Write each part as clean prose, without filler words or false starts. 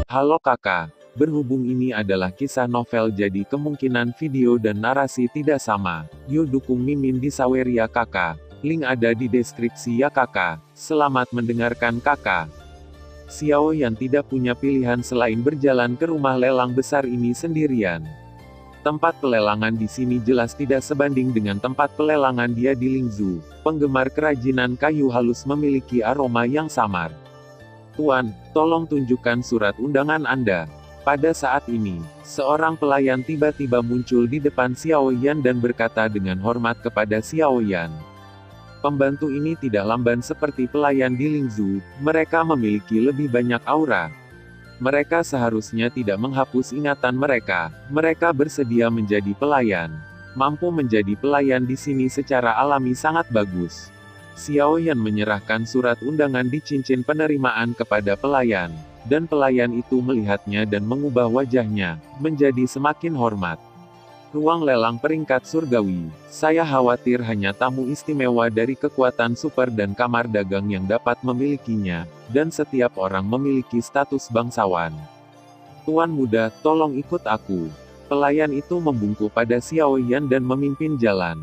Halo kakak, berhubung ini adalah kisah novel jadi kemungkinan video dan narasi tidak sama. Yuk dukung Mimin di Saweria kakak. Link ada di deskripsi ya kakak. Selamat mendengarkan kakak. Xiao Yan tidak punya pilihan selain berjalan ke rumah lelang besar ini sendirian. Tempat pelelangan di sini jelas tidak sebanding dengan tempat pelelangan dia di Lingzhou. Penggemar kerajinan kayu halus memiliki aroma yang samar. Tuan, tolong tunjukkan surat undangan Anda. Pada saat ini, seorang pelayan tiba-tiba muncul di depan Xiao Yan dan berkata dengan hormat kepada Xiao Yan. Pembantu ini tidak lamban seperti pelayan di Lingzhou, mereka memiliki lebih banyak aura. Mereka seharusnya tidak menghapus ingatan mereka, mereka bersedia menjadi pelayan. Mampu menjadi pelayan di sini secara alami sangat bagus. Xiao Yan menyerahkan surat undangan di cincin penerimaan kepada pelayan, dan pelayan itu melihatnya dan mengubah wajahnya, menjadi semakin hormat. Ruang lelang peringkat surgawi, saya khawatir hanya tamu istimewa dari kekuatan super dan kamar dagang yang dapat memilikinya, dan setiap orang memiliki status bangsawan. Tuan muda, tolong ikut aku. Pelayan itu membungkuk pada Xiao Yan dan memimpin jalan.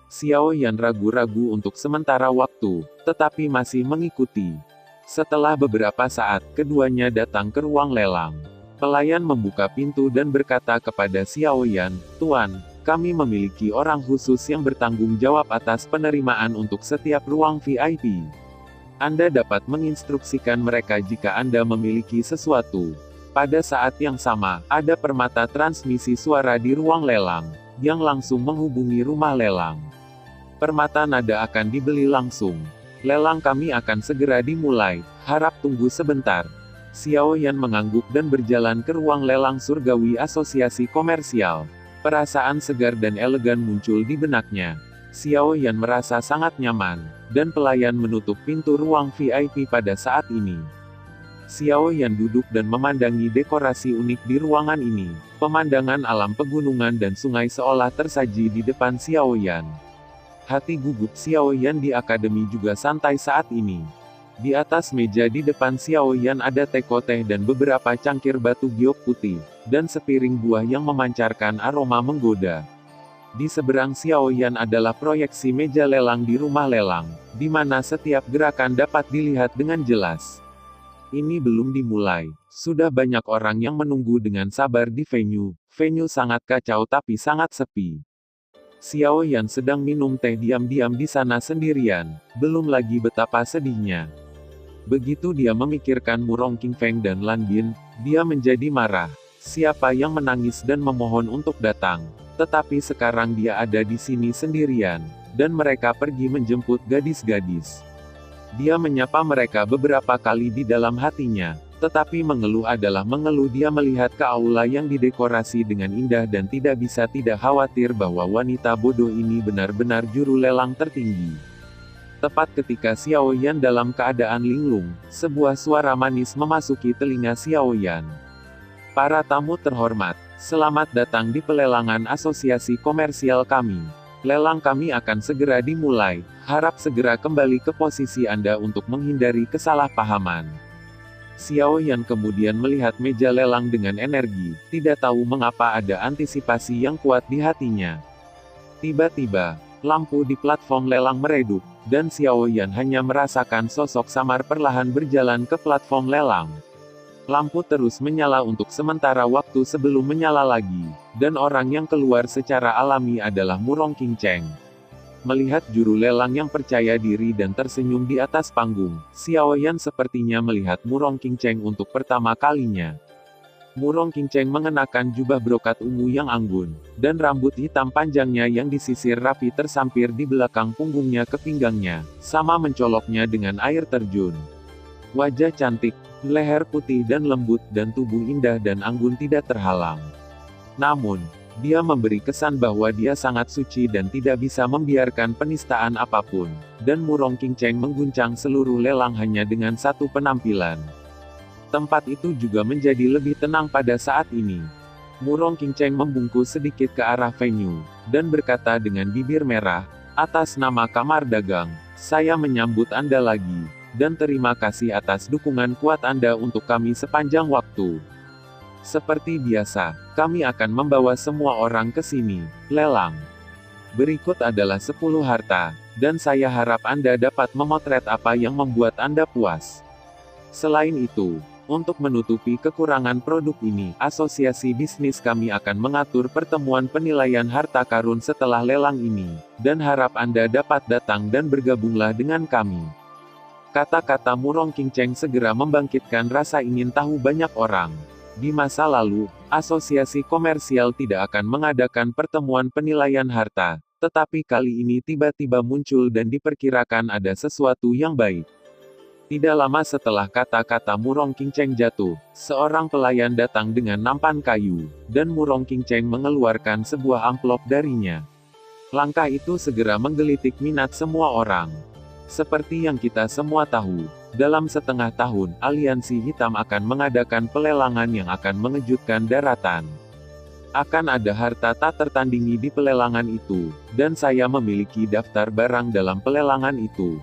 Xiao Yan ragu-ragu untuk sementara waktu, tetapi masih mengikuti. Setelah beberapa saat, keduanya datang ke ruang lelang. Pelayan membuka pintu dan berkata kepada Xiao Yan, "Tuan, kami memiliki orang khusus yang bertanggung jawab atas penerimaan untuk setiap ruang VIP. Anda dapat menginstruksikan mereka jika Anda memiliki sesuatu." Pada saat yang sama, ada permata transmisi suara di ruang lelang, yang langsung menghubungi rumah lelang. Permata nada akan dibeli langsung. Lelang kami akan segera dimulai, harap tunggu sebentar. Xiao Yan mengangguk dan berjalan ke ruang lelang surgawi asosiasi komersial. Perasaan segar dan elegan muncul di benaknya. Xiao Yan merasa sangat nyaman, dan pelayan menutup pintu ruang VIP pada saat ini. Xiao Yan duduk dan memandangi dekorasi unik di ruangan ini. Pemandangan alam pegunungan dan sungai seolah tersaji di depan Xiao Yan. Hati gugup Xiao Yan di akademi juga santai saat ini. Di atas meja di depan Xiao Yan ada teko teh dan beberapa cangkir batu giok putih, dan sepiring buah yang memancarkan aroma menggoda. Di seberang Xiao Yan adalah proyeksi meja lelang di rumah lelang, di mana setiap gerakan dapat dilihat dengan jelas. Ini belum dimulai, sudah banyak orang yang menunggu dengan sabar di venue. Venue sangat kacau tapi sangat sepi. Xiao Yan sedang minum teh diam-diam di sana sendirian, belum lagi betapa sedihnya. Begitu dia memikirkan Murong Qingfeng dan Lan Bin, dia menjadi marah. Siapa yang menangis dan memohon untuk datang? Tetapi sekarang dia ada di sini sendirian, dan mereka pergi menjemput gadis-gadis. Dia menyapa mereka beberapa kali di dalam hatinya, tetapi mengeluh adalah mengeluh. Dia melihat ke aula yang didekorasi dengan indah dan tidak bisa tidak khawatir bahwa wanita bodoh ini benar-benar juru lelang tertinggi. Tepat ketika Xiao Yan dalam keadaan linglung, sebuah suara manis memasuki telinga Xiao Yan. "Para tamu terhormat, selamat datang di pelelangan asosiasi komersial kami. Lelang kami akan segera dimulai, harap segera kembali ke posisi Anda untuk menghindari kesalahpahaman." Xiao Yan kemudian melihat meja lelang dengan energi, tidak tahu mengapa ada antisipasi yang kuat di hatinya. Tiba-tiba, lampu di platform lelang meredup, dan Xiao Yan hanya merasakan sosok samar perlahan berjalan ke platform lelang. Lampu terus menyala untuk sementara waktu sebelum menyala lagi, dan orang yang keluar secara alami adalah Murong Qingcheng. Melihat juru lelang yang percaya diri dan tersenyum di atas panggung, Xiao Yan sepertinya melihat Murong Qingcheng untuk pertama kalinya. Murong Qingcheng mengenakan jubah brokat ungu yang anggun, dan rambut hitam panjangnya yang disisir rapi tersampir di belakang punggungnya ke pinggangnya, sama mencoloknya dengan air terjun. Wajah cantik, leher putih dan lembut dan tubuh indah dan anggun tidak terhalang. Namun, dia memberi kesan bahwa dia sangat suci dan tidak bisa membiarkan penistaan apapun, dan Murong Qingcheng mengguncang seluruh lelang hanya dengan satu penampilan. Tempat itu juga menjadi lebih tenang pada saat ini. Murong Qingcheng membungkuk sedikit ke arah venue, dan berkata dengan bibir merah, "Atas nama kamar dagang, saya menyambut Anda lagi. dan terima kasih atas dukungan kuat Anda untuk kami sepanjang waktu. Seperti biasa, kami akan membawa semua orang ke sini. Lelang. Berikut adalah 10 harta, dan saya harap Anda dapat memotret apa yang membuat Anda puas. Selain itu, untuk menutupi kekurangan produk ini, asosiasi bisnis kami akan mengatur pertemuan penilaian harta karun setelah lelang ini, dan harap Anda dapat datang dan bergabunglah dengan kami. Kata-kata Murong King segera membangkitkan rasa ingin tahu banyak orang. Di masa lalu, asosiasi komersial tidak akan mengadakan pertemuan penilaian harta, tetapi kali ini tiba-tiba muncul dan diperkirakan ada sesuatu yang baik. Tidak lama setelah kata-kata Murong King jatuh, seorang pelayan datang dengan nampan kayu, dan Murong King mengeluarkan sebuah amplop darinya. Langkah itu segera menggelitik minat semua orang. Seperti yang kita semua tahu, dalam setengah tahun, Aliansi Hitam akan mengadakan pelelangan yang akan mengejutkan daratan. Akan ada harta tak tertandingi di pelelangan itu, dan saya memiliki daftar barang dalam pelelangan itu.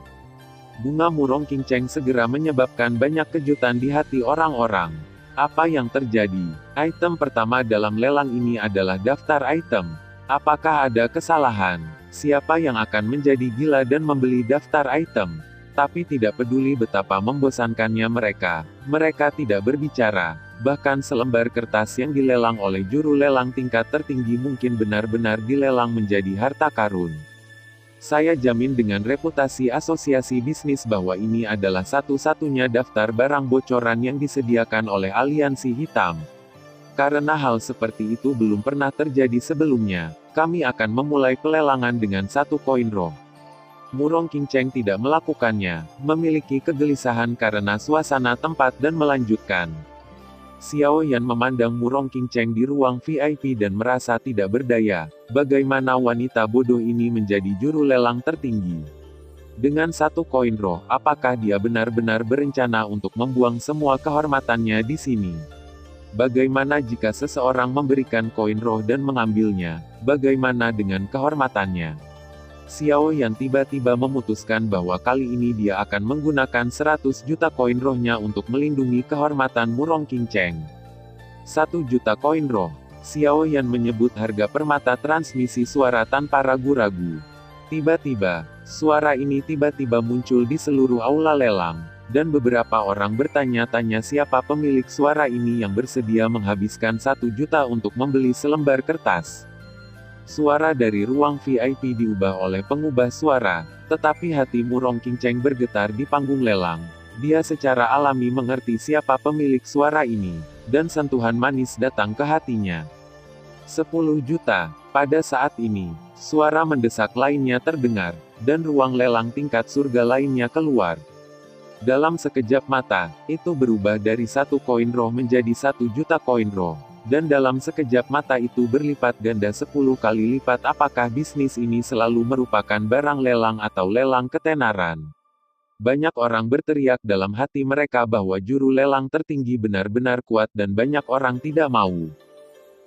Bunga Murong King segera menyebabkan banyak kejutan di hati orang-orang. Apa yang terjadi? Item pertama dalam lelang ini adalah daftar item. Apakah ada kesalahan? Siapa yang akan menjadi gila dan membeli daftar item? Tapi tidak peduli betapa membosankannya mereka tidak berbicara. Bahkan selembar kertas yang dilelang oleh juru lelang tingkat tertinggi mungkin benar-benar dilelang menjadi harta karun. Saya jamin dengan reputasi asosiasi bisnis bahwa ini adalah satu-satunya daftar barang bocoran yang disediakan oleh Aliansi Hitam. Karena hal seperti itu belum pernah terjadi sebelumnya, kami akan memulai pelelangan dengan 1 koin roh. Murong King tidak melakukannya, memiliki kegelisahan karena suasana tempat dan melanjutkan. Xiao Yan memandang Murong King di ruang VIP dan merasa tidak berdaya. Bagaimana wanita bodoh ini menjadi juru lelang tertinggi? Dengan 1 koin roh, apakah dia benar-benar berencana untuk membuang semua kehormatannya di sini? Bagaimana jika seseorang memberikan koin roh dan mengambilnya? Bagaimana dengan kehormatannya? Xiao Yan tiba-tiba memutuskan bahwa kali ini dia akan menggunakan 100 juta koin rohnya untuk melindungi kehormatan Murong King 1 juta koin roh. Xiao Yan menyebut harga permata transmisi suara tanpa ragu-ragu. Tiba-tiba, suara ini tiba-tiba muncul di seluruh aula lelang, dan beberapa orang bertanya-tanya siapa pemilik suara ini yang bersedia menghabiskan 1 juta untuk membeli selembar kertas. Suara dari ruang VIP diubah oleh pengubah suara, tetapi hati Murong King bergetar di panggung lelang. Dia secara alami mengerti siapa pemilik suara ini, dan sentuhan manis datang ke hatinya. 10 juta. Pada saat ini, suara mendesak lainnya terdengar, dan ruang lelang tingkat surga lainnya keluar. Dalam sekejap mata, itu berubah dari 1 koin roh menjadi 1 juta koin roh. Dan dalam sekejap mata itu berlipat ganda 10 kali lipat. Apakah bisnis ini selalu merupakan barang lelang atau lelang ketenaran? Banyak orang berteriak dalam hati mereka bahwa juru lelang tertinggi benar-benar kuat dan banyak orang tidak mau.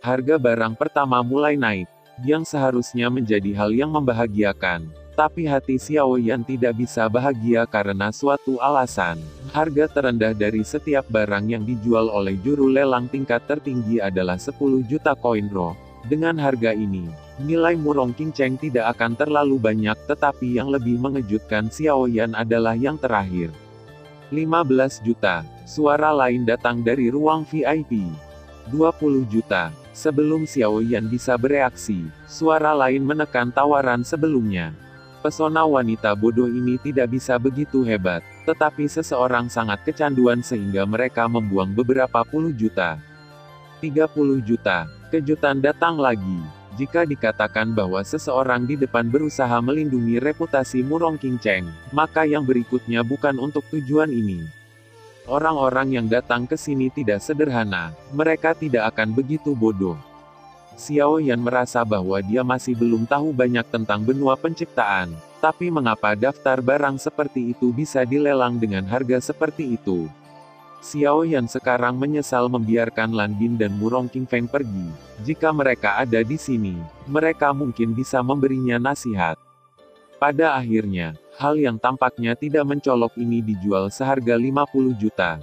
Harga barang pertama mulai naik, yang seharusnya menjadi hal yang membahagiakan. Tapi hati Xiao Yan tidak bisa bahagia karena suatu alasan. Harga terendah dari setiap barang yang dijual oleh juru lelang tingkat tertinggi adalah 10 juta koin roh. Dengan harga ini, nilai Murong King tidak akan terlalu banyak, tetapi yang lebih mengejutkan Xiao Yan adalah yang terakhir. 15 juta. Suara lain datang dari ruang VIP. 20 juta. Sebelum Xiao Yan bisa bereaksi, suara lain menekan tawaran sebelumnya. Pesona wanita bodoh ini tidak bisa begitu hebat, tetapi seseorang sangat kecanduan sehingga mereka membuang beberapa puluh juta. 30 juta. Kejutan datang lagi. Jika dikatakan bahwa seseorang di depan berusaha melindungi reputasi Murong King, maka yang berikutnya bukan untuk tujuan ini. Orang-orang yang datang ke sini tidak sederhana, mereka tidak akan begitu bodoh. Xiao Yan merasa bahwa dia masih belum tahu banyak tentang benua penciptaan, tapi mengapa daftar barang seperti itu bisa dilelang dengan harga seperti itu? Xiao Yan sekarang menyesal membiarkan Lan Bin dan Murong King pergi. Jika mereka ada di sini, mereka mungkin bisa memberinya nasihat. Pada akhirnya, hal yang tampaknya tidak mencolok ini dijual seharga 50 juta.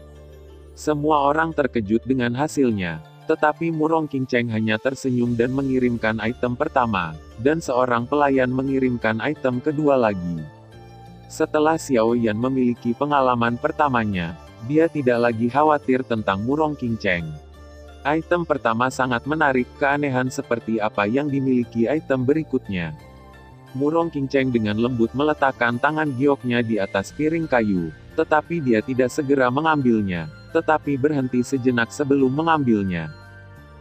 Semua orang terkejut dengan hasilnya. Tetapi Murong Qingcheng hanya tersenyum dan mengirimkan item pertama, dan seorang pelayan mengirimkan item kedua lagi. Setelah Xiao Yan memiliki pengalaman pertamanya, dia tidak lagi khawatir tentang Murong Qingcheng. Item pertama sangat menarik, keanehan seperti apa yang dimiliki item berikutnya. Murong Qingcheng dengan lembut meletakkan tangan gioknya di atas piring kayu, tetapi dia tidak segera mengambilnya, tetapi berhenti sejenak sebelum mengambilnya.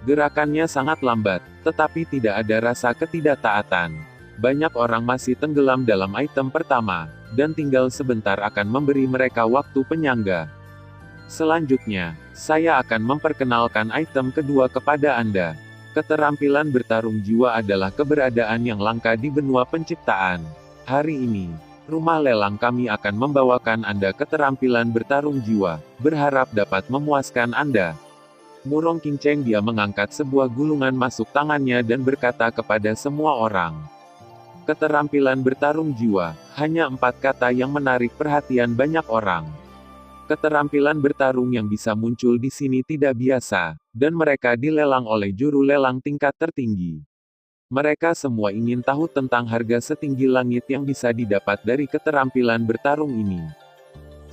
Gerakannya sangat lambat, tetapi tidak ada rasa ketidaktaatan. Banyak orang masih tenggelam dalam item pertama, dan tinggal sebentar akan memberi mereka waktu penyangga. Selanjutnya, saya akan memperkenalkan item kedua kepada Anda. Keterampilan bertarung jiwa adalah keberadaan yang langka di benua penciptaan. Hari ini, rumah lelang kami akan membawakan Anda keterampilan bertarung jiwa, berharap dapat memuaskan Anda. Murong Qingcheng dia mengangkat sebuah gulungan masuk tangannya dan berkata kepada semua orang. Keterampilan bertarung jiwa, hanya 4 kata yang menarik perhatian banyak orang. Keterampilan bertarung yang bisa muncul di sini tidak biasa, dan mereka dilelang oleh juru lelang tingkat tertinggi. Mereka semua ingin tahu tentang harga setinggi langit yang bisa didapat dari keterampilan bertarung ini.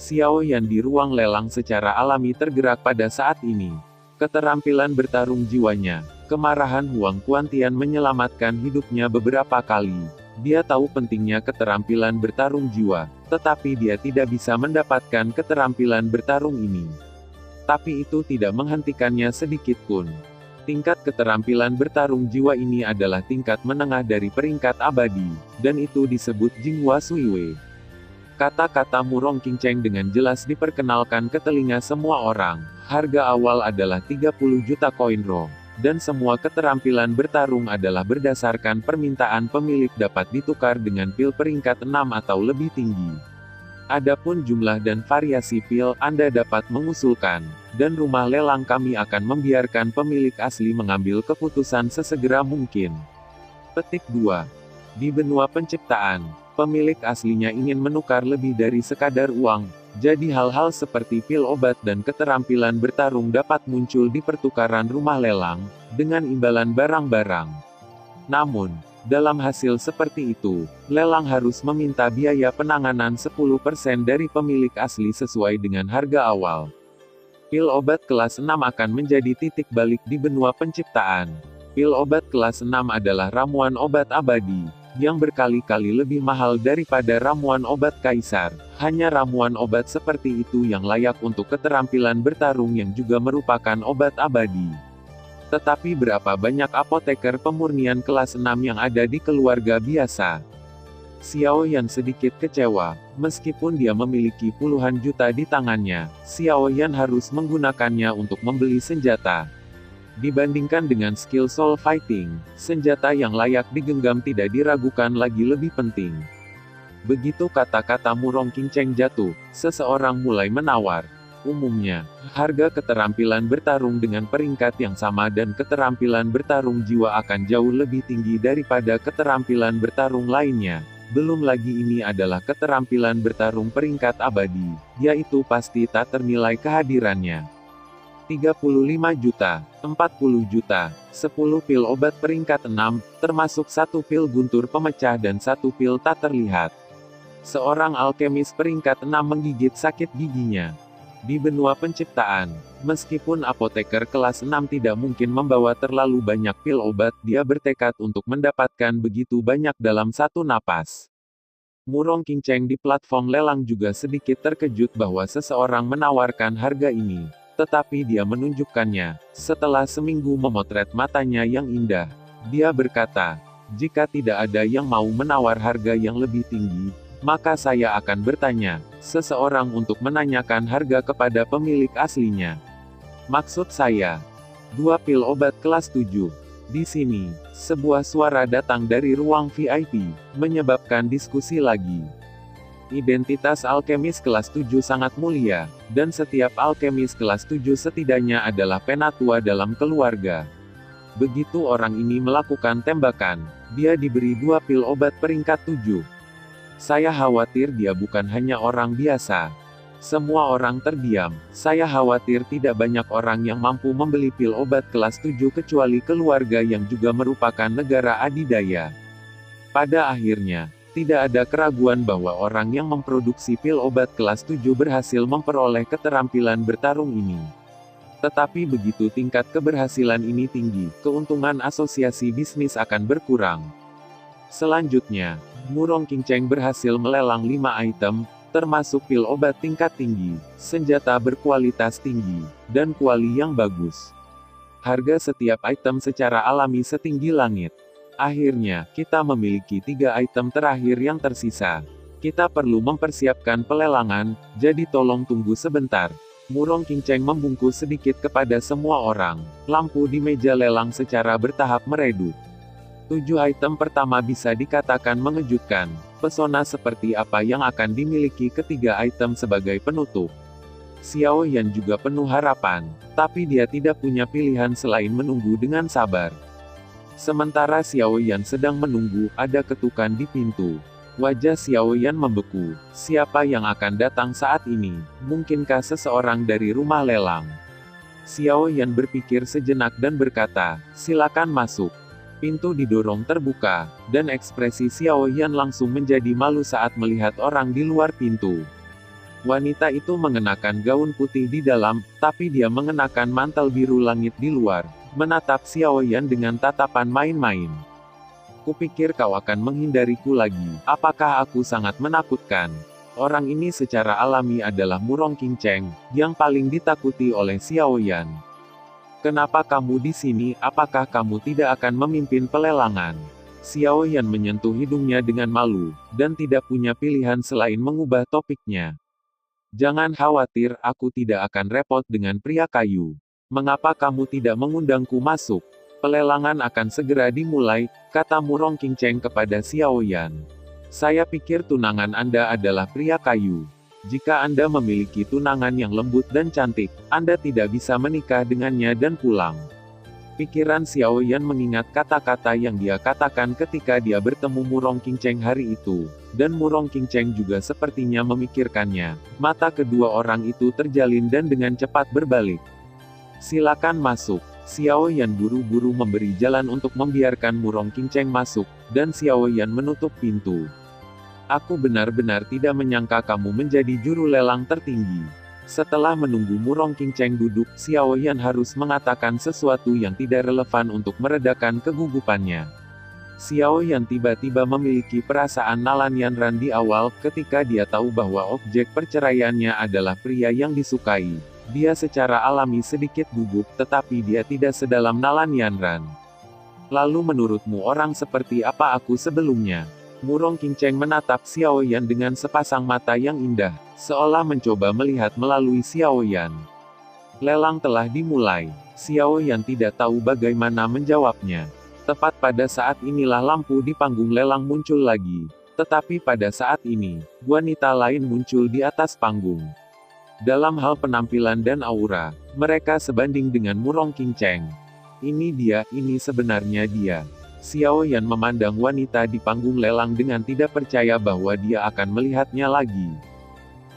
Xiao Yan di ruang lelang secara alami tergerak pada saat ini. Keterampilan bertarung jiwanya, kemarahan Huang Quantian menyelamatkan hidupnya beberapa kali. Dia tahu pentingnya keterampilan bertarung jiwa, tetapi dia tidak bisa mendapatkan keterampilan bertarung ini. Tapi itu tidak menghentikannya sedikit pun. Tingkat keterampilan bertarung jiwa ini adalah tingkat menengah dari peringkat abadi, dan itu disebut Jinghua Suiwei. Kata-kata Murong Qingcheng dengan jelas diperkenalkan ke telinga semua orang. Harga awal adalah 30 juta koin roh. Dan semua keterampilan bertarung adalah berdasarkan permintaan pemilik dapat ditukar dengan pil peringkat 6 atau lebih tinggi. Adapun jumlah dan variasi pil, Anda dapat mengusulkan, dan rumah lelang kami akan membiarkan pemilik asli mengambil keputusan sesegera mungkin. Petik 2. Di benua penciptaan, pemilik aslinya ingin menukar lebih dari sekadar uang. Jadi hal-hal seperti pil obat dan keterampilan bertarung dapat muncul di pertukaran rumah lelang, dengan imbalan barang-barang. Namun, dalam hasil seperti itu, lelang harus meminta biaya penanganan 10% dari pemilik asli sesuai dengan harga awal. Pil obat kelas 6 akan menjadi titik balik di benua penciptaan. Pil obat kelas 6 adalah ramuan obat abadi, yang berkali-kali lebih mahal daripada ramuan obat kaisar. Hanya ramuan obat seperti itu yang layak untuk keterampilan bertarung yang juga merupakan obat abadi. Tetapi berapa banyak apoteker pemurnian kelas 6 yang ada di keluarga biasa? Xiao Yan sedikit kecewa. Meskipun dia memiliki puluhan juta di tangannya, Xiao Yan harus menggunakannya untuk membeli senjata. Dibandingkan dengan skill soul fighting, senjata yang layak digenggam tidak diragukan lagi lebih penting. Begitu kata-kata Murong Qingcheng jatuh, seseorang mulai menawar. Umumnya, harga keterampilan bertarung dengan peringkat yang sama dan keterampilan bertarung jiwa akan jauh lebih tinggi daripada keterampilan bertarung lainnya. Belum lagi ini adalah keterampilan bertarung peringkat abadi, yaitu pasti tak ternilai kehadirannya. 35 juta, 40 juta, 10 pil obat peringkat 6, termasuk 1 pil guntur pemecah dan 1 pil tak terlihat. Seorang alkemis peringkat 6 menggigit sakit giginya. Di benua penciptaan, meskipun apoteker kelas 6 tidak mungkin membawa terlalu banyak pil obat, dia bertekad untuk mendapatkan begitu banyak dalam satu napas. Murong Qingcheng di platform lelang juga sedikit terkejut bahwa seseorang menawarkan harga ini. Tetapi dia menunjukkannya. Setelah seminggu memotret matanya yang indah, dia berkata, jika tidak ada yang mau menawar harga yang lebih tinggi, maka saya akan bertanya, seseorang untuk menanyakan harga kepada pemilik aslinya. Maksud saya, 2 pil obat kelas 7. Di sini, sebuah suara datang dari ruang VIP, menyebabkan diskusi lagi. Identitas alkemis kelas 7 sangat mulia, dan setiap alkemis kelas 7 setidaknya adalah penatua dalam keluarga. Begitu orang ini melakukan tembakan, dia diberi 2 pil obat peringkat 7. Saya khawatir dia bukan hanya orang biasa. Semua orang terdiam. Saya khawatir tidak banyak orang yang mampu membeli pil obat kelas 7 kecuali keluarga yang juga merupakan negara adidaya. Pada akhirnya, tidak ada keraguan bahwa orang yang memproduksi pil obat kelas 7 berhasil memperoleh keterampilan bertarung ini. Tetapi begitu tingkat keberhasilan ini tinggi, keuntungan asosiasi bisnis akan berkurang. Selanjutnya, Murong Qingcheng berhasil melelang 5 item, termasuk pil obat tingkat tinggi, senjata berkualitas tinggi, dan kuali yang bagus. Harga setiap item secara alami setinggi langit. Akhirnya, kita memiliki 3 item terakhir yang tersisa. Kita perlu mempersiapkan pelelangan, jadi tolong tunggu sebentar. Murong Qingcheng membungkuk sedikit kepada semua orang. Lampu di meja lelang secara bertahap meredup. 7 item pertama bisa dikatakan mengejutkan. Pesona seperti apa yang akan dimiliki ketiga item sebagai penutup. Xiao Yan juga penuh harapan, tapi dia tidak punya pilihan selain menunggu dengan sabar. Sementara Xiao Yan sedang menunggu, ada ketukan di pintu. Wajah Xiao Yan membeku. Siapa yang akan datang saat ini? Mungkinkah seseorang dari rumah lelang? Xiao Yan berpikir sejenak dan berkata, "Silakan masuk." Pintu didorong terbuka, dan ekspresi Xiao Yan langsung menjadi malu saat melihat orang di luar pintu. Wanita itu mengenakan gaun putih di dalam, tapi dia mengenakan mantel biru langit di luar, menatap Xiao Yan dengan tatapan main-main. "Kupikir kau akan menghindariku lagi. Apakah aku sangat menakutkan?" Orang ini secara alami adalah Murong Qingcheng, yang paling ditakuti oleh Xiao Yan. "Kenapa kamu di sini? Apakah kamu tidak akan memimpin pelelangan?" Xiao Yan menyentuh hidungnya dengan malu, dan tidak punya pilihan selain mengubah topiknya. "Jangan khawatir, aku tidak akan repot dengan pria kayu. Mengapa kamu tidak mengundangku masuk? Pelelangan akan segera dimulai," kata Murong Qingcheng kepada Xiao Yan. "Saya pikir tunangan Anda adalah pria kayu. Jika Anda memiliki tunangan yang lembut dan cantik, Anda tidak bisa menikah dengannya dan pulang." Pikiran Xiao Yan mengingat kata-kata yang dia katakan ketika dia bertemu Murong Qingcheng hari itu, dan Murong Qingcheng juga sepertinya memikirkannya. Mata kedua orang itu terjalin dan dengan cepat berbalik. "Silakan masuk." Xiao Yan buru-buru memberi jalan untuk membiarkan Murong Qingcheng masuk, dan Xiao Yan menutup pintu. "Aku benar-benar tidak menyangka kamu menjadi juru lelang tertinggi." Setelah menunggu Murong Qingcheng duduk, Xiao Yan harus mengatakan sesuatu yang tidak relevan untuk meredakan kegugupannya. Xiao Yan tiba-tiba memiliki perasaan Nalan Yanran di awal, ketika dia tahu bahwa objek perceraiannya adalah pria yang disukai. Dia secara alami sedikit gugup, tetapi dia tidak sedalam Nalan Yanran. "Lalu menurutmu orang seperti apa aku sebelumnya?" Murong Qingcheng menatap Xiao Yan dengan sepasang mata yang indah, seolah mencoba melihat melalui Xiao Yan. Lelang telah dimulai. Xiao Yan tidak tahu bagaimana menjawabnya. Tepat pada saat inilah lampu di panggung lelang muncul lagi. Tetapi pada saat ini, wanita lain muncul di atas panggung. Dalam hal penampilan dan aura, mereka sebanding dengan Murong Qingcheng. Ini sebenarnya dia. Xiao Yan memandang wanita di panggung lelang dengan tidak percaya bahwa dia akan melihatnya lagi.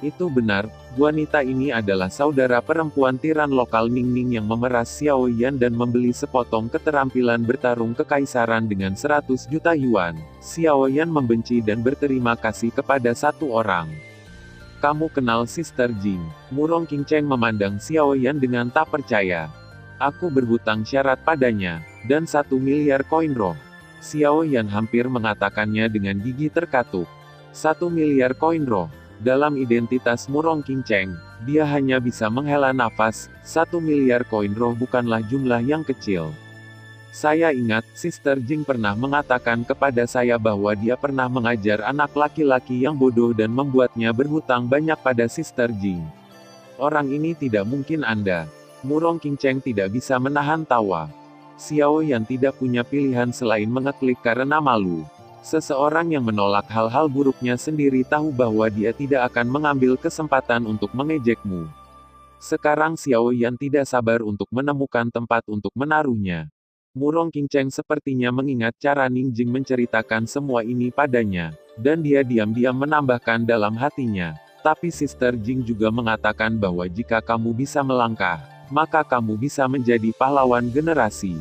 Itu benar, wanita ini adalah saudara perempuan tiran lokal Ningning yang memeras Xiao Yan dan membeli sepotong keterampilan bertarung kekaisaran dengan 100 juta yuan. Xiao Yan membenci dan berterima kasih kepada satu orang. "Kamu kenal Sister Jing?" Murong Qingcheng memandang Xiao Yan dengan tak percaya. "Aku berhutang syarat padanya, dan 1 miliar koin roh." Xiao Yan hampir mengatakannya dengan gigi terkatup. 1 miliar koin roh. Dalam identitas Murong Qingcheng, dia hanya bisa menghela nafas. 1 miliar koin roh bukanlah jumlah yang kecil. "Saya ingat, Sister Jing pernah mengatakan kepada saya bahwa dia pernah mengajar anak laki-laki yang bodoh dan membuatnya berhutang banyak pada Sister Jing. Orang ini tidak mungkin Anda." Murong Qingcheng tidak bisa menahan tawa. Xiao Yan tidak punya pilihan selain mengeklik karena malu. Seseorang yang menolak hal-hal buruknya sendiri tahu bahwa dia tidak akan mengambil kesempatan untuk mengejekmu. Sekarang Xiao Yan tidak sabar untuk menemukan tempat untuk menaruhnya. Murong Qingcheng sepertinya mengingat cara Ning Jing menceritakan semua ini padanya. Dan dia diam-diam menambahkan dalam hatinya. Tapi Sister Jing juga mengatakan bahwa jika kamu bisa melangkah, maka kamu bisa menjadi pahlawan generasi.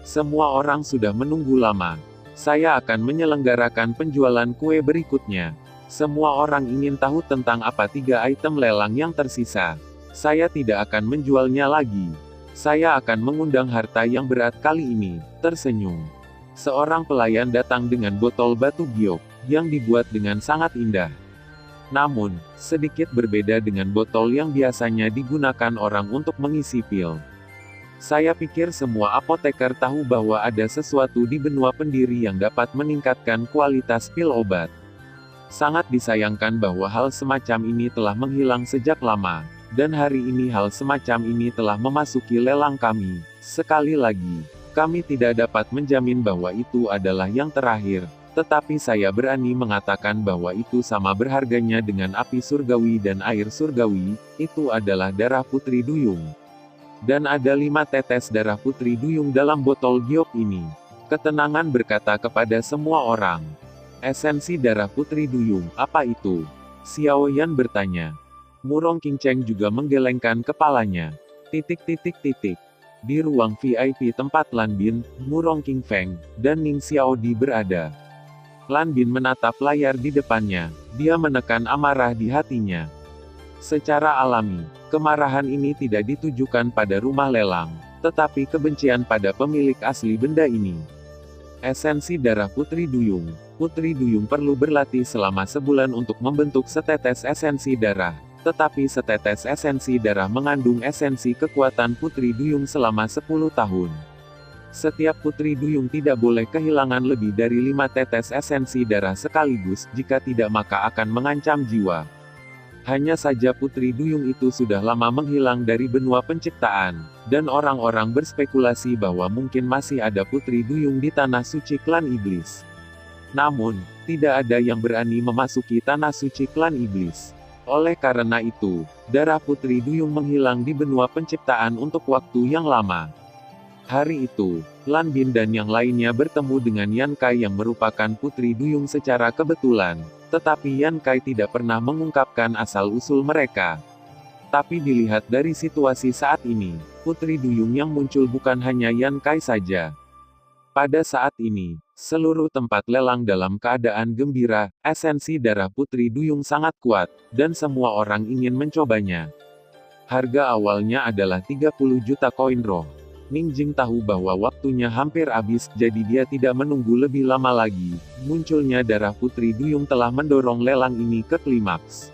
Semua orang sudah menunggu lama. Saya akan menyelenggarakan penjualan kue berikutnya. Semua orang ingin tahu tentang apa 3 item lelang yang tersisa. Saya tidak akan menjualnya lagi. Saya akan mengundang harta yang berat kali ini. Tersenyum. Seorang pelayan datang dengan botol batu giok, yang dibuat dengan sangat indah. Namun, sedikit berbeda dengan botol yang biasanya digunakan orang untuk mengisi pil. Saya pikir semua apoteker tahu bahwa ada sesuatu di benua pendiri yang dapat meningkatkan kualitas pil obat. Sangat disayangkan bahwa hal semacam ini telah menghilang sejak lama, dan hari ini hal semacam ini telah memasuki lelang kami. Sekali lagi, kami tidak dapat menjamin bahwa itu adalah yang terakhir, tetapi saya berani mengatakan bahwa itu sama berharganya dengan api surgawi dan air surgawi. Itu adalah darah Putri Duyung. Dan ada 5 tetes darah Putri Duyung dalam botol giok ini. Ketenangan berkata kepada semua orang. Esensi darah Putri Duyung, apa itu? Xiao Yan bertanya. Murong Qingcheng juga menggelengkan kepalanya. Di ruang VIP tempat Lan Bin, Murong Qingfeng, dan Ning Xiaodi berada. Lan Bin menatap layar di depannya. Dia menekan amarah di hatinya. Secara alami, kemarahan ini tidak ditujukan pada rumah lelang, tetapi kebencian pada pemilik asli benda ini. Esensi darah Putri Duyung. Putri Duyung perlu berlatih selama sebulan untuk membentuk setetes esensi darah, tetapi setetes esensi darah mengandung esensi kekuatan Putri Duyung selama 10 tahun. Setiap Putri Duyung tidak boleh kehilangan lebih dari 5 tetes esensi darah sekaligus, jika tidak maka akan mengancam jiwa. Hanya saja Putri Duyung itu sudah lama menghilang dari benua penciptaan, dan orang-orang berspekulasi bahwa mungkin masih ada Putri Duyung di Tanah Suci Klan Iblis. Namun, tidak ada yang berani memasuki Tanah Suci Klan Iblis. Oleh karena itu, darah Putri Duyung menghilang di benua penciptaan untuk waktu yang lama. Hari itu, Lan Bin dan yang lainnya bertemu dengan Yan Kai yang merupakan Putri Duyung secara kebetulan, tetapi Yan Kai tidak pernah mengungkapkan asal-usul mereka. Tapi dilihat dari situasi saat ini, Putri Duyung yang muncul bukan hanya Yan Kai saja. Pada saat ini, seluruh tempat lelang dalam keadaan gembira, esensi darah Putri Duyung sangat kuat, dan semua orang ingin mencobanya. Harga awalnya adalah 30 juta koin roh. Ning Jing tahu bahwa waktunya hampir habis, jadi dia tidak menunggu lebih lama lagi. Munculnya darah Putri Duyung telah mendorong lelang ini ke klimaks.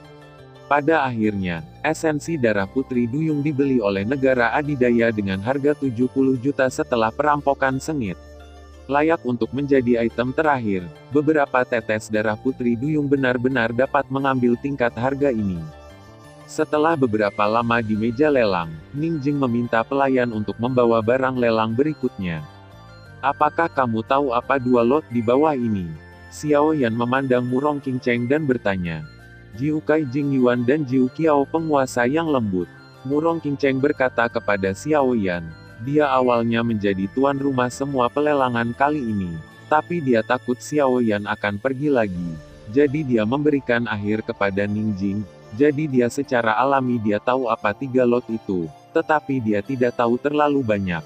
Pada akhirnya, esensi darah Putri Duyung dibeli oleh negara adidaya dengan harga 70 juta setelah perampokan sengit. Layak untuk menjadi item terakhir, beberapa tetes darah Putri Duyung benar-benar dapat mengambil tingkat harga ini. Setelah beberapa lama di meja lelang, Ning Jing meminta pelayan untuk membawa barang lelang berikutnya. Apakah kamu tahu apa 2 lot di bawah ini? Xiao Yan memandang Murong Qingcheng dan bertanya. Jiu Kai Jing Yuan dan Jiu Qiao penguasa yang lembut. Murong Qingcheng berkata kepada Xiao Yan. Dia awalnya menjadi tuan rumah semua pelelangan kali ini. Tapi dia takut Xiao Yan akan pergi lagi. Jadi dia memberikan akhir kepada Ning Jing. Jadi dia secara alami dia tahu apa 3 lot itu, tetapi dia tidak tahu terlalu banyak.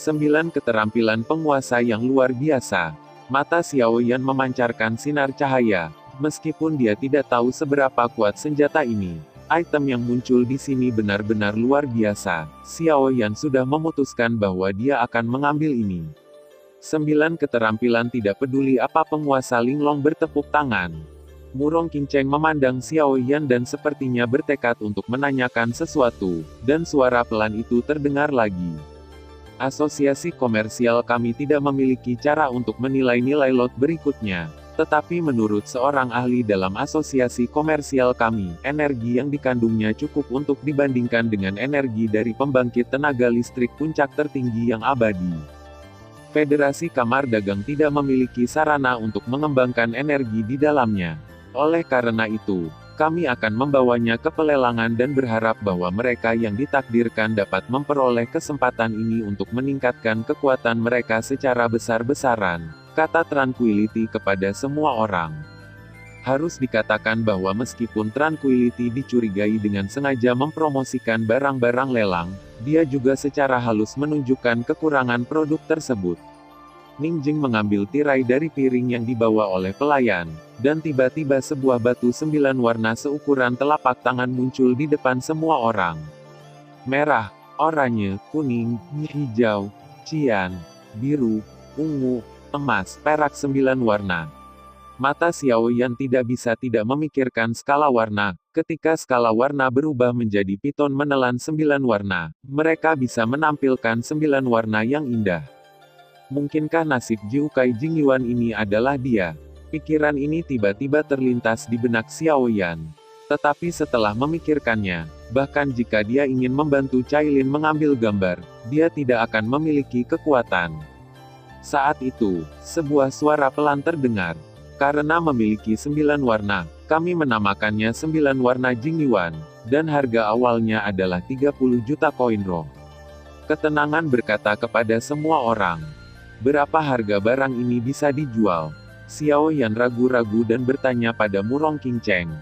9 keterampilan penguasa yang luar biasa. Mata Xiao Yan memancarkan sinar cahaya. Meskipun dia tidak tahu seberapa kuat senjata ini, item yang muncul di sini benar-benar luar biasa. Xiao Yan sudah memutuskan bahwa dia akan mengambil ini. 9 keterampilan tidak peduli apa penguasa Linglong bertepuk tangan. Murong Qingcheng memandang Xiao Yan dan sepertinya bertekad untuk menanyakan sesuatu, dan suara pelan itu terdengar lagi. Asosiasi komersial kami tidak memiliki cara untuk menilai nilai lot berikutnya, tetapi menurut seorang ahli dalam asosiasi komersial kami, energi yang dikandungnya cukup untuk dibandingkan dengan energi dari pembangkit tenaga listrik puncak tertinggi yang abadi. Federasi Kamar Dagang tidak memiliki sarana untuk mengembangkan energi di dalamnya. Oleh karena itu, kami akan membawanya ke pelelangan dan berharap bahwa mereka yang ditakdirkan dapat memperoleh kesempatan ini untuk meningkatkan kekuatan mereka secara besar-besaran. kata Tranquility kepada semua orang. Harus dikatakan bahwa meskipun Tranquility dicurigai dengan sengaja mempromosikan barang-barang lelang, dia juga secara halus menunjukkan kekurangan produk tersebut. Ningjing mengambil tirai dari piring yang dibawa oleh pelayan, dan tiba-tiba sebuah batu 9 warna seukuran telapak tangan muncul di depan semua orang. Merah, oranye, kuning, hijau, cian, biru, ungu, emas, perak 9 warna. Mata Xiao Yan tidak bisa tidak memikirkan skala warna. Ketika skala warna berubah menjadi piton menelan 9 warna, mereka bisa menampilkan 9 warna yang indah. Mungkinkah nasib Jiukai Jingyuan ini adalah dia? Pikiran ini tiba-tiba terlintas di benak Xiao Yan. Tetapi setelah memikirkannya, bahkan jika dia ingin membantu Cailin mengambil gambar, dia tidak akan memiliki kekuatan. Saat itu, sebuah suara pelan terdengar. Karena memiliki 9 warna, kami menamakannya 9 warna Jingyuan, dan harga awalnya adalah 30 juta koin roh. Ketenangan berkata kepada semua orang. Berapa harga barang ini bisa dijual? Xiao Yan ragu-ragu dan bertanya pada Murong Qingcheng.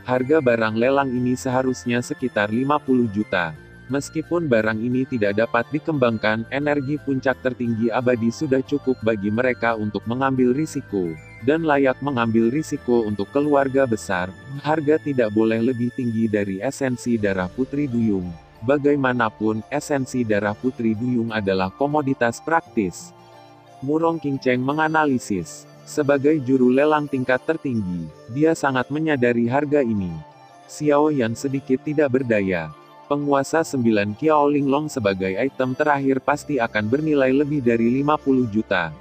Harga barang lelang ini seharusnya sekitar 50 juta. Meskipun barang ini tidak dapat dikembangkan, energi puncak tertinggi abadi sudah cukup bagi mereka untuk mengambil risiko, dan layak mengambil risiko untuk keluarga besar. Harga tidak boleh lebih tinggi dari esensi darah Putri Duyung. Bagaimanapun, esensi darah Putri Duyung adalah komoditas praktis. Murong Qingcheng menganalisis. Sebagai juru lelang tingkat tertinggi, dia sangat menyadari harga ini. Xiao Yan sedikit tidak berdaya. Penguasa 9 Kiao Linglong sebagai item terakhir pasti akan bernilai lebih dari 50 juta.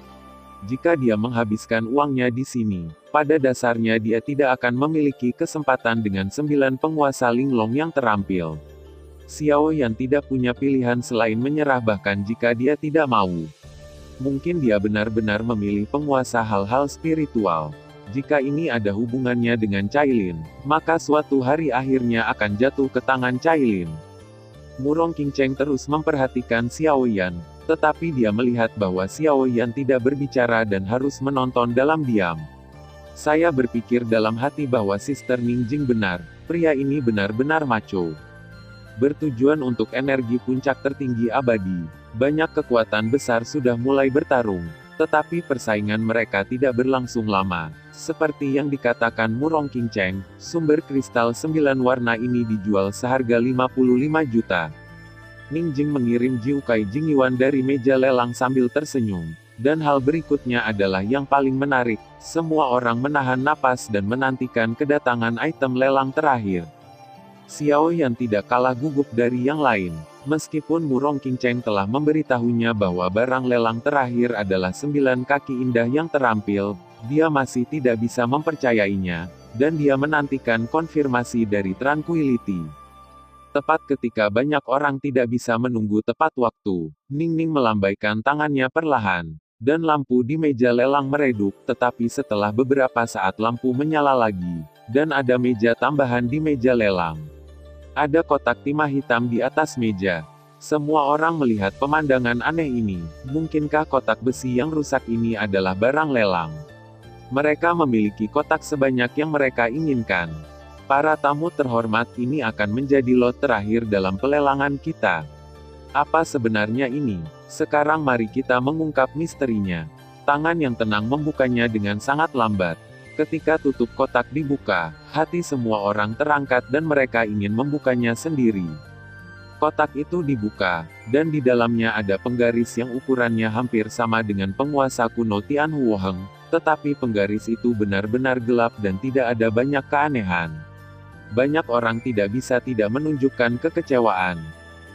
Jika dia menghabiskan uangnya di sini, pada dasarnya dia tidak akan memiliki kesempatan dengan 9 penguasa Linglong yang terampil. Xiao Yan tidak punya pilihan selain menyerah bahkan jika dia tidak mau. Mungkin dia benar-benar memilih penguasa hal-hal spiritual. Jika ini ada hubungannya dengan Cailin, maka suatu hari akhirnya akan jatuh ke tangan Cailin. Murong Qingcheng terus memperhatikan Xiao Yan, tetapi dia melihat bahwa Xiao Yan tidak berbicara dan harus menonton dalam diam. Saya berpikir dalam hati bahwa Sister Ningjing benar, pria ini benar-benar maco. Bertujuan untuk energi puncak tertinggi abadi, banyak kekuatan besar sudah mulai bertarung. Tetapi persaingan mereka tidak berlangsung lama. Seperti yang dikatakan Murong Qingcheng, sumber kristal 9 warna ini dijual seharga 55 juta. Ningjing mengirim Jiukai Jingyuan dari meja lelang sambil tersenyum. Dan hal berikutnya adalah yang paling menarik, semua orang menahan napas dan menantikan kedatangan item lelang terakhir. Xiao Yan tidak kalah gugup dari yang lain. Meskipun Murong Qingcheng telah memberitahunya bahwa barang lelang terakhir adalah 9 kaki indah yang terampil, dia masih tidak bisa mempercayainya, dan dia menantikan konfirmasi dari Tranquility. Tepat ketika banyak orang tidak bisa menunggu tepat waktu, Ningning melambaikan tangannya perlahan, dan lampu di meja lelang meredup, tetapi setelah beberapa saat lampu menyala lagi, dan ada meja tambahan di meja lelang. Ada kotak timah hitam di atas meja. Semua orang melihat pemandangan aneh ini. Mungkinkah kotak besi yang rusak ini adalah barang lelang? Mereka memiliki kotak sebanyak yang mereka inginkan. Para tamu terhormat, ini akan menjadi lot terakhir dalam pelelangan kita. Apa sebenarnya ini? Sekarang mari kita mengungkap misterinya. Tangan yang tenang membukanya dengan sangat lambat. Ketika tutup kotak dibuka, hati semua orang terangkat dan mereka ingin membukanya sendiri. Kotak itu dibuka, dan di dalamnya ada penggaris yang ukurannya hampir sama dengan penguasa kuno Tian Huoheng, tetapi penggaris itu benar-benar gelap dan tidak ada banyak keanehan. Banyak orang tidak bisa tidak menunjukkan kekecewaan.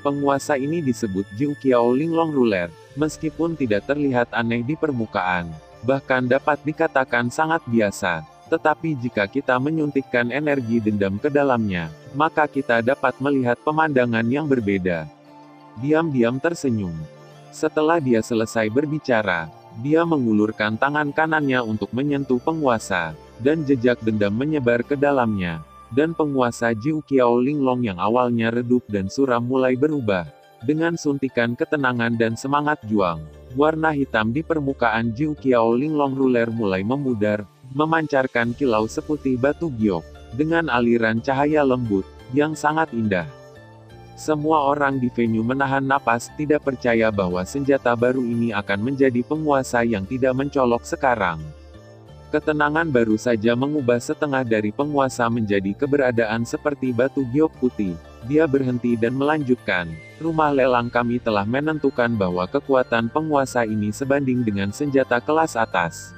Penguasa ini disebut Jiu Qiao Linglong Ruler, meskipun tidak terlihat aneh di permukaan. Bahkan dapat dikatakan sangat biasa. Tetapi jika kita menyuntikkan energi dendam ke dalamnya, maka kita dapat melihat pemandangan yang berbeda. Diam-diam tersenyum. Setelah dia selesai berbicara, dia mengulurkan tangan kanannya untuk menyentuh penguasa, dan jejak dendam menyebar ke dalamnya. Dan penguasa Jiu Qiao Linglong yang awalnya redup dan suram mulai berubah, dengan suntikan ketenangan dan semangat juang. Warna hitam di permukaan Jiu Qiao Linglong Ruler mulai memudar, memancarkan kilau seputih batu giok, dengan aliran cahaya lembut, yang sangat indah. Semua orang di venue menahan napas, tidak percaya bahwa senjata baru ini akan menjadi penguasa yang tidak mencolok sekarang. Ketenangan baru saja mengubah setengah dari penguasa menjadi keberadaan seperti batu giok putih. Dia berhenti dan melanjutkan, rumah lelang kami telah menentukan bahwa kekuatan penguasa ini sebanding dengan senjata kelas atas.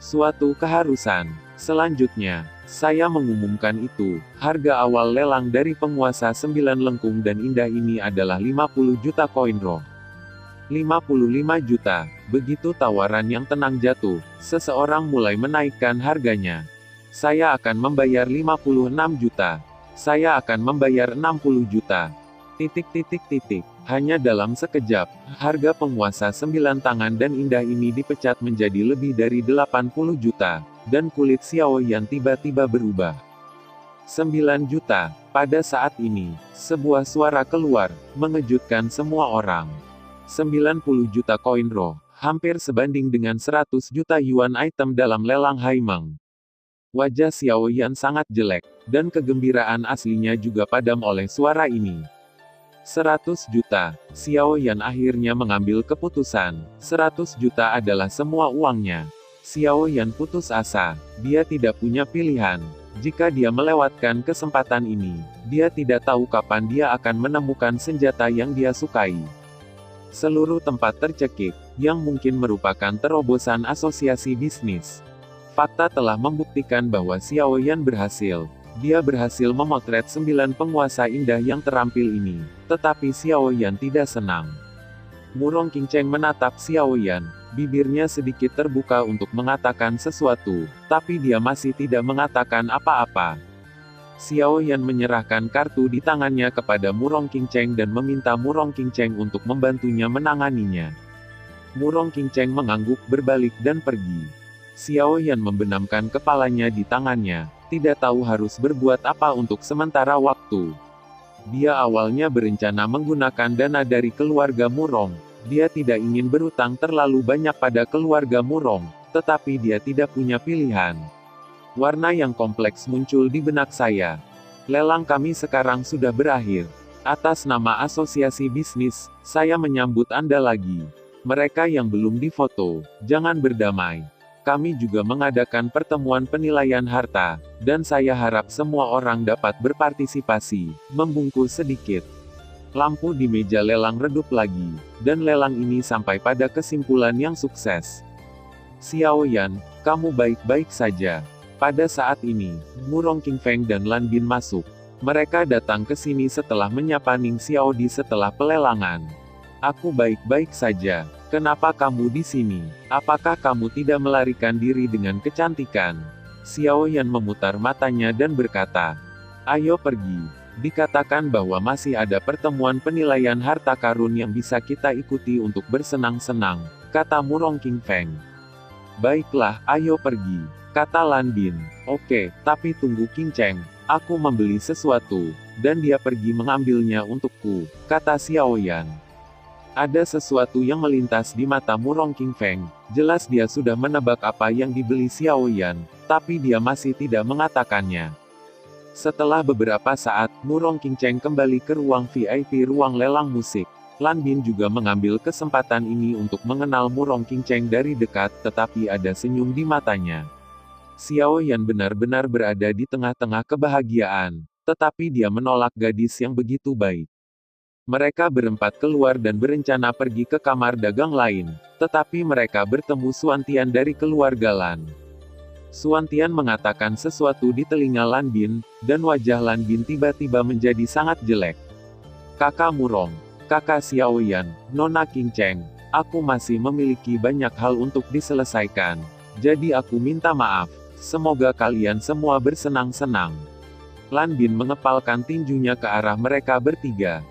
Suatu keharusan. Selanjutnya, saya mengumumkan itu, harga awal lelang dari penguasa 9 lengkung dan indah ini adalah 50 juta koin roh. 55 juta. Begitu tawaran yang tenang jatuh, seseorang mulai menaikkan harganya. Saya akan membayar 56 juta. Saya akan membayar 60 juta. Hanya dalam sekejap, harga penguasa 9 tangan dan indah ini dipecat menjadi lebih dari 80 juta, dan kulit Xiao Yan tiba-tiba berubah. 9 juta. Pada saat ini, sebuah suara keluar, mengejutkan semua orang. 90 juta koin roh, hampir sebanding dengan 100 juta yuan item dalam lelang Haimeng. Wajah Xiao Yan sangat jelek, dan kegembiraan aslinya juga padam oleh suara ini. 100 juta. Xiao Yan akhirnya mengambil keputusan. 100 juta adalah semua uangnya. Xiao Yan putus asa. Dia tidak punya pilihan. Jika dia melewatkan kesempatan ini, dia tidak tahu kapan dia akan menemukan senjata yang dia sukai. Seluruh tempat tercekik, yang mungkin merupakan terobosan asosiasi bisnis. Fakta telah membuktikan bahwa Xiao Yan berhasil. Dia berhasil memotret 9 penguasa indah yang terampil ini. Tetapi Xiao Yan tidak senang. Murong Qingcheng menatap Xiao Yan. Bibirnya sedikit terbuka untuk mengatakan sesuatu, tapi dia masih tidak mengatakan apa-apa. Xiao Yan menyerahkan kartu di tangannya kepada Murong Qingcheng dan meminta Murong Qingcheng untuk membantunya menanganinya. Murong Qingcheng mengangguk, berbalik dan pergi. Xiao Yan membenamkan kepalanya di tangannya, tidak tahu harus berbuat apa untuk sementara waktu. Dia awalnya berencana menggunakan dana dari keluarga Murong. Dia tidak ingin berutang terlalu banyak pada keluarga Murong, tetapi dia tidak punya pilihan. Warna yang kompleks muncul di benak saya. Lelang kami sekarang sudah berakhir. Atas nama asosiasi bisnis, saya menyambut Anda lagi. Mereka yang belum difoto, jangan berdamai. Kami juga mengadakan pertemuan penilaian harta, dan saya harap semua orang dapat berpartisipasi. Membungkus sedikit. Lampu di meja lelang redup lagi, dan lelang ini sampai pada kesimpulan yang sukses. Xiao Yan, kamu baik-baik saja. Pada saat ini, Murong Qingfeng dan Lan Bin masuk. Mereka datang ke sini setelah menyapa Ning Xiao Di setelah pelelangan. Aku baik-baik saja. Kenapa kamu di sini? Apakah kamu tidak melarikan diri dengan kecantikan? Xiao Yan memutar matanya dan berkata, ayo pergi. Dikatakan bahwa masih ada pertemuan penilaian harta karun yang bisa kita ikuti untuk bersenang-senang, kata Murong Qingfeng. Baiklah, ayo pergi, kata Lan Bin. Oke, tapi tunggu Qingcheng, aku membeli sesuatu, dan dia pergi mengambilnya untukku, kata Xiao Yan. Ada sesuatu yang melintas di mata Murong Qingfeng. Jelas dia sudah menebak apa yang dibeli Xiao Yan, tapi dia masih tidak mengatakannya. Setelah beberapa saat, Murong Qingcheng kembali ke ruang VIP ruang lelang musik. Lan Bin juga mengambil kesempatan ini untuk mengenal Murong Qingcheng dari dekat, tetapi ada senyum di matanya. Xiao Yan benar-benar berada di tengah-tengah kebahagiaan, tetapi dia menolak gadis yang begitu baik. Mereka berempat keluar dan berencana pergi ke kamar dagang lain, tetapi mereka bertemu Suantian dari keluarga Lan. Suantian mengatakan sesuatu di telinga Lan Bin, dan wajah Lan Bin tiba-tiba menjadi sangat jelek. Kakak Murong, kakak Xiao Yan, Nona Qingcheng, aku masih memiliki banyak hal untuk diselesaikan, jadi aku minta maaf. Semoga kalian semua bersenang-senang. Lan Bin mengepalkan tinjunya ke arah mereka bertiga.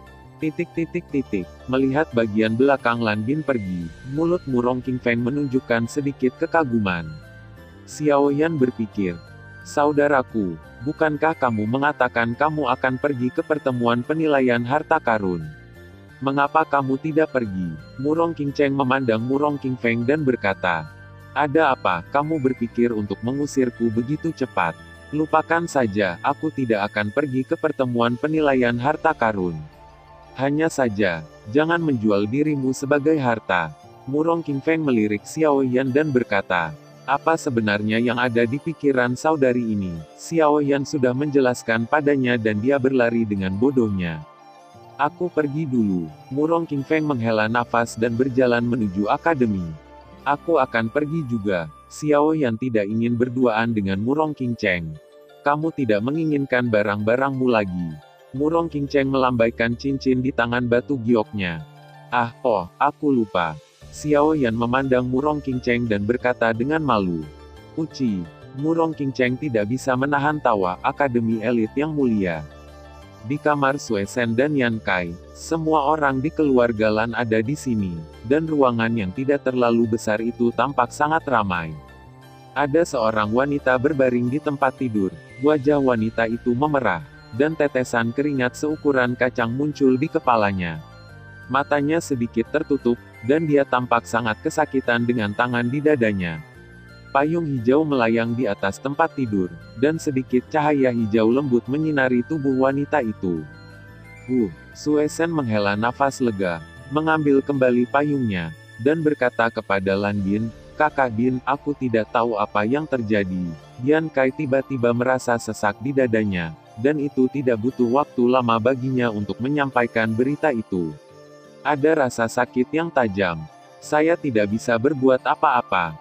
Melihat bagian belakang Lan Bin pergi, mulut Murong Qingfeng menunjukkan sedikit kekaguman. Xiao Yan berpikir, saudaraku, bukankah kamu mengatakan kamu akan pergi ke pertemuan penilaian harta karun? Mengapa kamu tidak pergi? Murong Qingcheng memandang Murong Qingfeng dan berkata, ada apa, kamu berpikir untuk mengusirku begitu cepat? Lupakan saja, aku tidak akan pergi ke pertemuan penilaian harta karun. Hanya saja, jangan menjual dirimu sebagai harta. Murong Qingfeng melirik Xiao Yan dan berkata, apa sebenarnya yang ada di pikiran saudari ini? Xiao Yan sudah menjelaskan padanya dan dia berlari dengan bodohnya. Aku pergi dulu. Murong Qingfeng menghela nafas dan berjalan menuju akademi. Aku akan pergi juga. Xiao Yan tidak ingin berduaan dengan Murong Qingcheng. Kamu tidak menginginkan barang-barangmu lagi. Murong Qingcheng melambaikan cincin di tangan batu gioknya. Aku lupa. Xiao Yan memandang Murong Qingcheng dan berkata dengan malu. Uci, Murong Qingcheng tidak bisa menahan tawa, akademi elit yang mulia. Di kamar Sue Shen dan Yan Kai, semua orang di keluarga Lan ada di sini, dan ruangan yang tidak terlalu besar itu tampak sangat ramai. Ada seorang wanita berbaring di tempat tidur, wajah wanita itu memerah, dan tetesan keringat seukuran kacang muncul di kepalanya. Matanya sedikit tertutup, dan dia tampak sangat kesakitan dengan tangan di dadanya. Payung hijau melayang di atas tempat tidur, dan sedikit cahaya hijau lembut menyinari tubuh wanita itu. Sue Shen menghela nafas lega, mengambil kembali payungnya, dan berkata kepada Lan Bin, Kakak Bin, aku tidak tahu apa yang terjadi. Yan Kai tiba-tiba merasa sesak di dadanya, dan itu tidak butuh waktu lama baginya untuk menyampaikan berita itu. Ada rasa sakit yang tajam. Saya tidak bisa berbuat apa-apa.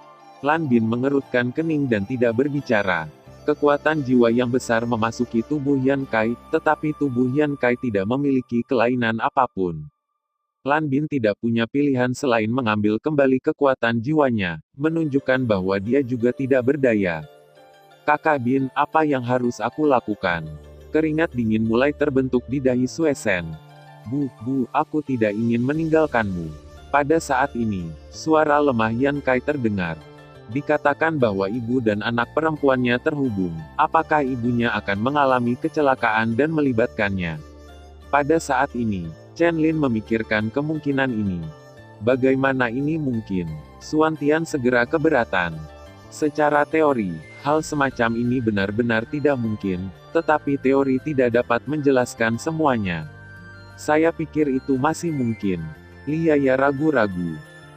Lan Bin mengerutkan kening dan tidak berbicara. Kekuatan jiwa yang besar memasuki tubuh Yan Kai, tetapi tubuh Yan Kai tidak memiliki kelainan apapun. Lan Bin tidak punya pilihan selain mengambil kembali kekuatan jiwanya, menunjukkan bahwa dia juga tidak berdaya. Kakak Bin, apa yang harus aku lakukan? Keringat dingin mulai terbentuk di dahi Sue Shen. Aku tidak ingin meninggalkanmu. Pada saat ini, suara lemah Yan Kai terdengar. Dikatakan bahwa ibu dan anak perempuannya terhubung. Apakah ibunya akan mengalami kecelakaan dan melibatkannya? Pada saat ini, Chen Lin memikirkan kemungkinan ini. Bagaimana ini mungkin? Xuan Tian segera keberatan. Secara teori, hal semacam ini benar-benar tidak mungkin, tetapi teori tidak dapat menjelaskan semuanya. Saya pikir itu masih mungkin. Liaya ragu-ragu.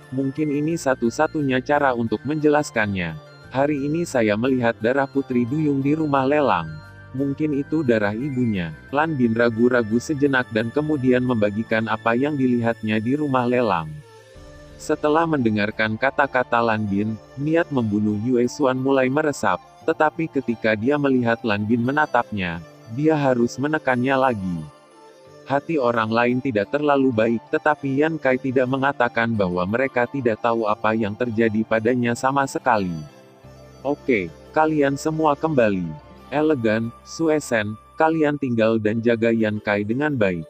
Mungkin ini satu-satunya cara untuk menjelaskannya. Hari ini saya melihat darah Putri Duyung di rumah lelang. Mungkin itu darah ibunya. Lan Bin ragu-ragu sejenak dan kemudian membagikan apa yang dilihatnya di rumah lelang. Setelah mendengarkan kata-kata Lan Bin, niat membunuh Yue Xuan mulai meresap, tetapi ketika dia melihat Lan Bin menatapnya, dia harus menekannya lagi. Hati orang lain tidak terlalu baik, tetapi Yan Kai tidak mengatakan bahwa mereka tidak tahu apa yang terjadi padanya sama sekali. Oke, kalian semua kembali. Elegan, Sue Shen, kalian tinggal dan jaga Yan Kai dengan baik.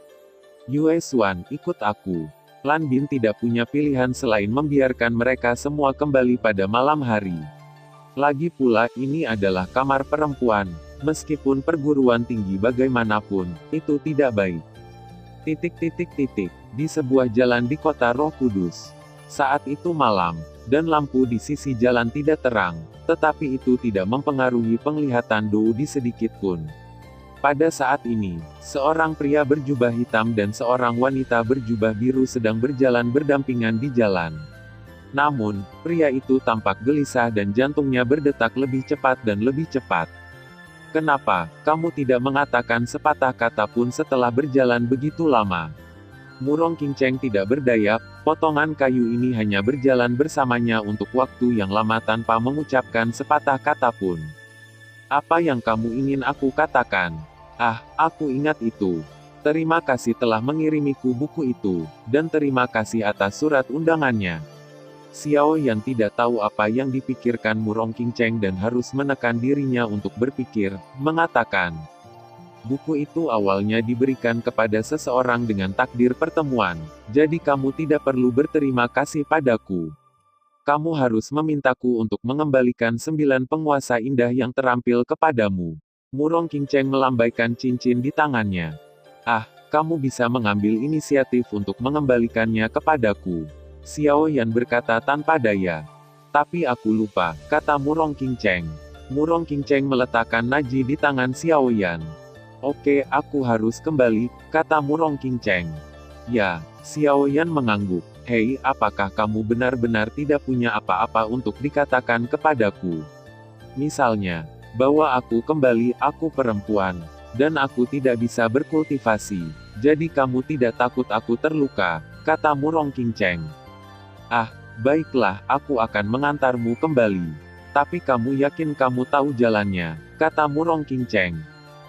Yue Xuan, ikut aku. Lan Bin tidak punya pilihan selain membiarkan mereka semua kembali pada malam hari. Lagi pula, ini adalah kamar perempuan. Meskipun perguruan tinggi bagaimanapun, itu tidak baik. Di sebuah jalan di kota Roh Kudus. Saat itu malam, dan lampu di sisi jalan tidak terang, tetapi itu tidak mempengaruhi penglihatan Dou di sedikit pun. Pada saat ini, seorang pria berjubah hitam dan seorang wanita berjubah biru sedang berjalan berdampingan di jalan. Namun, pria itu tampak gelisah dan jantungnya berdetak lebih cepat dan lebih cepat. Kenapa, kamu tidak mengatakan sepatah kata pun setelah berjalan begitu lama? Murong Qingcheng tidak berdaya, potongan kayu ini hanya berjalan bersamanya untuk waktu yang lama tanpa mengucapkan sepatah kata pun. Apa yang kamu ingin aku katakan? Aku ingat itu. Terima kasih telah mengirimiku buku itu, dan terima kasih atas surat undangannya. Xiao Yan tidak tahu apa yang dipikirkan Murong Qingcheng dan harus menekan dirinya untuk berpikir, mengatakan. Buku itu awalnya diberikan kepada seseorang dengan takdir pertemuan, jadi kamu tidak perlu berterima kasih padaku. Kamu harus memintaku untuk mengembalikan 9 penguasa indah yang terampil kepadamu. Murong Qingcheng melambaikan cincin di tangannya. Kamu bisa mengambil inisiatif untuk mengembalikannya kepadaku. Xiao Yan berkata tanpa daya. Tapi aku lupa, kata Murong Qingcheng. Murong Qingcheng meletakkan Naji di tangan Xiao Yan. Oke, aku harus kembali, kata Murong Qingcheng. Ya, Xiao Yan mengangguk. Hei, apakah kamu benar-benar tidak punya apa-apa untuk dikatakan kepadaku? Misalnya, bahwa aku kembali, aku perempuan, dan aku tidak bisa berkultivasi. Jadi kamu tidak takut aku terluka, kata Murong Qingcheng. Ah, baiklah, aku akan mengantarmu kembali. Tapi kamu yakin kamu tahu jalannya, kata Murong Qingcheng.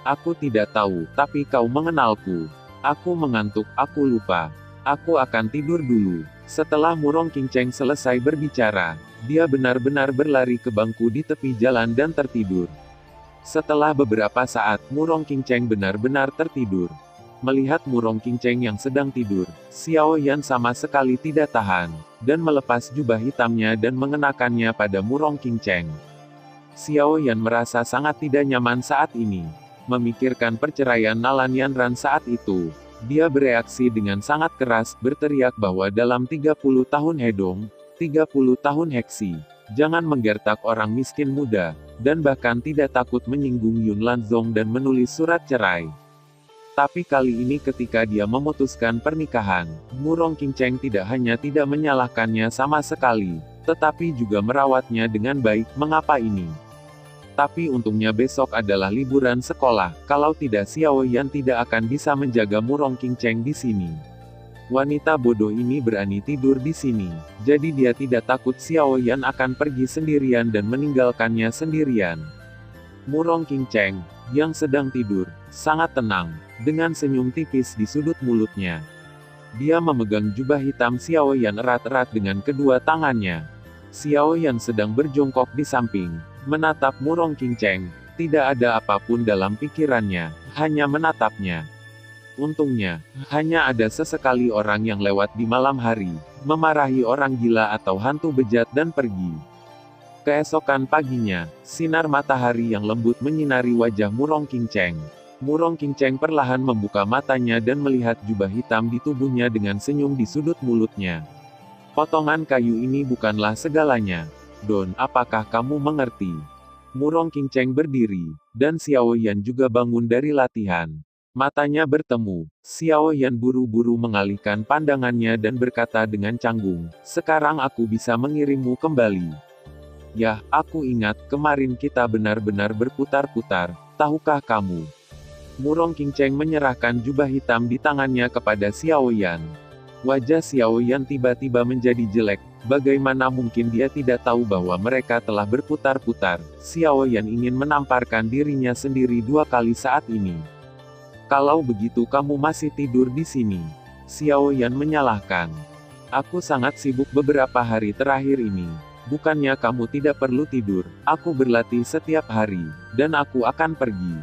Aku tidak tahu, tapi kau mengenalku. Aku mengantuk, aku lupa. Aku akan tidur dulu. Setelah Murong Qingcheng selesai berbicara, dia benar-benar berlari ke bangku di tepi jalan dan tertidur. Setelah beberapa saat, Murong Qingcheng benar-benar tertidur. Melihat Murong Qingcheng yang sedang tidur, Xiao Yan sama sekali tidak tahan, dan melepas jubah hitamnya dan mengenakannya pada Murong Qingcheng. Xiao Yan merasa sangat tidak nyaman saat ini. Memikirkan perceraian Nalan Yanran saat itu, dia bereaksi dengan sangat keras, berteriak bahwa dalam 30 tahun Hedong, 30 tahun Heksi, jangan menggertak orang miskin muda, dan bahkan tidak takut menyinggung Yun Lanzong dan menulis surat cerai. Tapi kali ini ketika dia memutuskan pernikahan, Murong Qingcheng tidak hanya tidak menyalahkannya sama sekali, tetapi juga merawatnya dengan baik. Mengapa ini? Tapi untungnya besok adalah liburan sekolah, kalau tidak Xiao Yan tidak akan bisa menjaga Murong Qingcheng di sini. Wanita bodoh ini berani tidur di sini, jadi dia tidak takut Xiao Yan akan pergi sendirian dan meninggalkannya sendirian. Murong Qingcheng, yang sedang tidur, sangat tenang, dengan senyum tipis di sudut mulutnya. Dia memegang jubah hitam Xiao Yan erat-erat dengan kedua tangannya. Xiao Yan sedang berjongkok di samping, menatap Murong Qingcheng. Tidak ada apapun dalam pikirannya, hanya menatapnya. Untungnya, hanya ada sesekali orang yang lewat di malam hari, memarahi orang gila atau hantu bejat dan pergi. Keesokan paginya, sinar matahari yang lembut menyinari wajah Murong Qingcheng. Murong Qingcheng perlahan membuka matanya dan melihat jubah hitam di tubuhnya dengan senyum di sudut mulutnya. Potongan kayu ini bukanlah segalanya. Don, apakah kamu mengerti? Murong Qingcheng berdiri, dan Xiao Yan juga bangun dari latihan. Matanya bertemu, Xiao Yan buru-buru mengalihkan pandangannya dan berkata dengan canggung, sekarang aku bisa mengirimmu kembali. Yah, aku ingat, kemarin kita benar-benar berputar-putar, tahukah kamu? Murong Qingcheng menyerahkan jubah hitam di tangannya kepada Xiao Yan. Wajah Xiao Yan tiba-tiba menjadi jelek, bagaimana mungkin dia tidak tahu bahwa mereka telah berputar-putar. Xiao Yan ingin menamparkan dirinya sendiri 2 kali saat ini. Kalau begitu kamu masih tidur di sini. Xiao Yan menyalahkan. Aku sangat sibuk beberapa hari terakhir ini. Bukannya kamu tidak perlu tidur, aku berlatih setiap hari, dan aku akan pergi.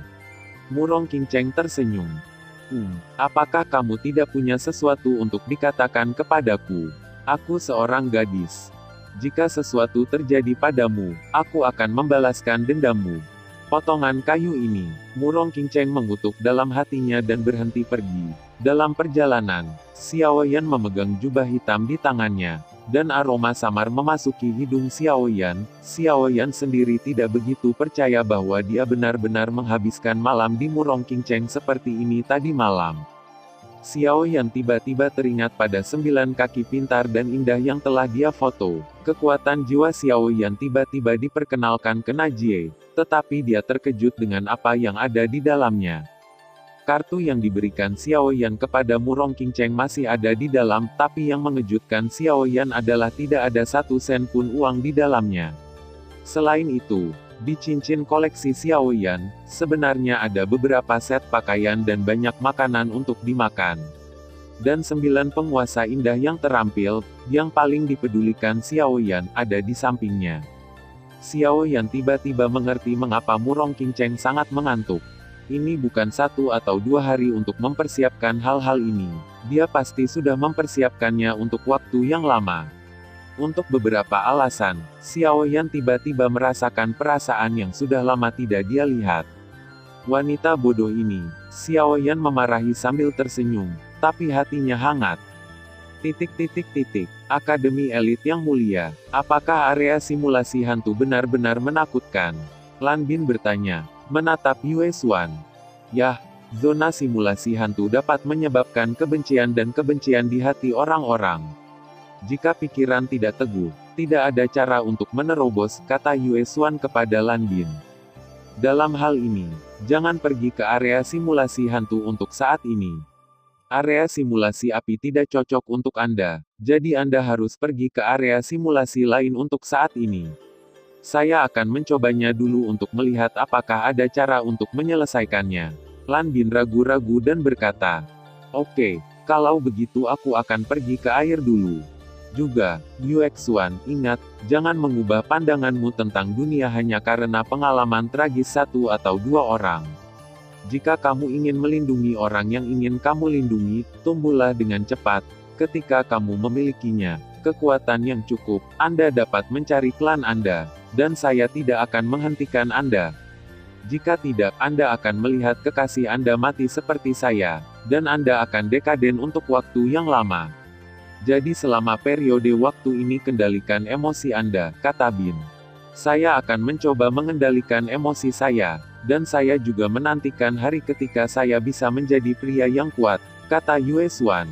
Murong Qingcheng tersenyum. Apakah kamu tidak punya sesuatu untuk dikatakan kepadaku? Aku seorang gadis. Jika sesuatu terjadi padamu, aku akan membalaskan dendammu. Potongan kayu ini, Murong Qingcheng mengutuk dalam hatinya dan berhenti pergi. Dalam perjalanan, Xiao Yan memegang jubah hitam di tangannya, dan aroma samar memasuki hidung Xiao Yan. Xiao Yan sendiri tidak begitu percaya bahwa dia benar-benar menghabiskan malam di Murong Qingcheng seperti ini tadi malam. Xiao Yan tiba-tiba teringat pada 9 kaki pintar dan indah yang telah dia foto. Kekuatan jiwa Xiao Yan tiba-tiba diperkenalkan ke Najie, tetapi dia terkejut dengan apa yang ada di dalamnya. Kartu yang diberikan Xiao Yan kepada Murong Qingcheng masih ada di dalam, tapi yang mengejutkan Xiao Yan adalah tidak ada 1 sen pun uang di dalamnya. Selain itu, di cincin koleksi Xiao Yan, sebenarnya ada beberapa set pakaian dan banyak makanan untuk dimakan. Dan 9 penguasa indah yang terampil, yang paling dipedulikan Xiao Yan, ada di sampingnya. Xiao Yan tiba-tiba mengerti mengapa Murong Qingcheng sangat mengantuk. Ini bukan 1 atau 2 hari untuk mempersiapkan hal-hal ini. Dia pasti sudah mempersiapkannya untuk waktu yang lama. Untuk beberapa alasan, Xiao Yan tiba-tiba merasakan perasaan yang sudah lama tidak dia lihat. Wanita bodoh ini, Xiao Yan memarahi sambil tersenyum, tapi hatinya hangat. Akademi elit yang mulia, apakah area simulasi hantu benar-benar menakutkan? Lan Bin bertanya, menatap Yue Xuan. Yah, zona simulasi hantu dapat menyebabkan kebencian dan kebencian di hati orang-orang. Jika pikiran tidak teguh, tidak ada cara untuk menerobos, kata Yue Xuan kepada Lan Bin. Dalam hal ini, jangan pergi ke area simulasi hantu untuk saat ini. Area simulasi api tidak cocok untuk Anda, jadi Anda harus pergi ke area simulasi lain untuk saat ini. Saya akan mencobanya dulu untuk melihat apakah ada cara untuk menyelesaikannya. Lan Bin ragu-ragu dan berkata, oke, kalau begitu aku akan pergi ke air dulu. Juga, Yue Xuan, ingat, jangan mengubah pandanganmu tentang dunia hanya karena pengalaman tragis satu atau dua orang. Jika kamu ingin melindungi orang yang ingin kamu lindungi, tumbuhlah dengan cepat. Ketika kamu memilikinya, kekuatan yang cukup, Anda dapat mencari klan Anda, dan saya tidak akan menghentikan Anda. Jika tidak, Anda akan melihat kekasih Anda mati seperti saya, dan Anda akan dekaden untuk waktu yang lama. Jadi selama periode waktu ini kendalikan emosi Anda, kata Bin. Saya akan mencoba mengendalikan emosi saya, dan saya juga menantikan hari ketika saya bisa menjadi pria yang kuat, kata Yue Xuan.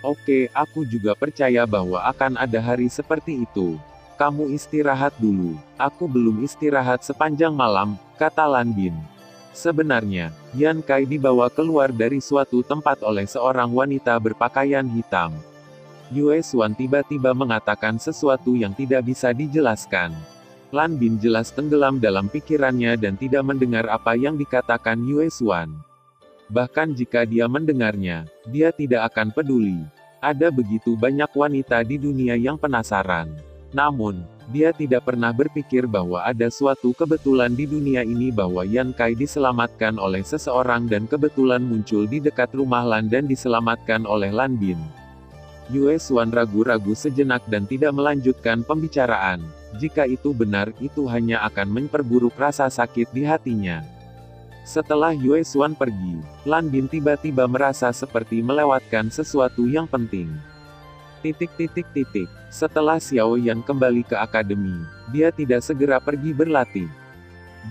Oke, aku juga percaya bahwa akan ada hari seperti itu. Kamu istirahat dulu. Aku belum istirahat sepanjang malam, kata Lan Bin. Sebenarnya, Yan Kai dibawa keluar dari suatu tempat oleh seorang wanita berpakaian hitam. Yue Xuan tiba-tiba mengatakan sesuatu yang tidak bisa dijelaskan. Lan Bin jelas tenggelam dalam pikirannya dan tidak mendengar apa yang dikatakan Yue Xuan. Bahkan jika dia mendengarnya, dia tidak akan peduli. Ada begitu banyak wanita di dunia yang penasaran. Namun, dia tidak pernah berpikir bahwa ada suatu kebetulan di dunia ini bahwa Yan Kai diselamatkan oleh seseorang dan kebetulan muncul di dekat rumah Lan dan diselamatkan oleh Lan Bin. Yue Xuan ragu-ragu sejenak dan tidak melanjutkan pembicaraan. Jika itu benar, itu hanya akan memperburuk rasa sakit di hatinya. Setelah Yue Xuan pergi, Lan Bin tiba-tiba merasa seperti melewatkan sesuatu yang penting. Setelah Xiao Yan kembali ke akademi, dia tidak segera pergi berlatih.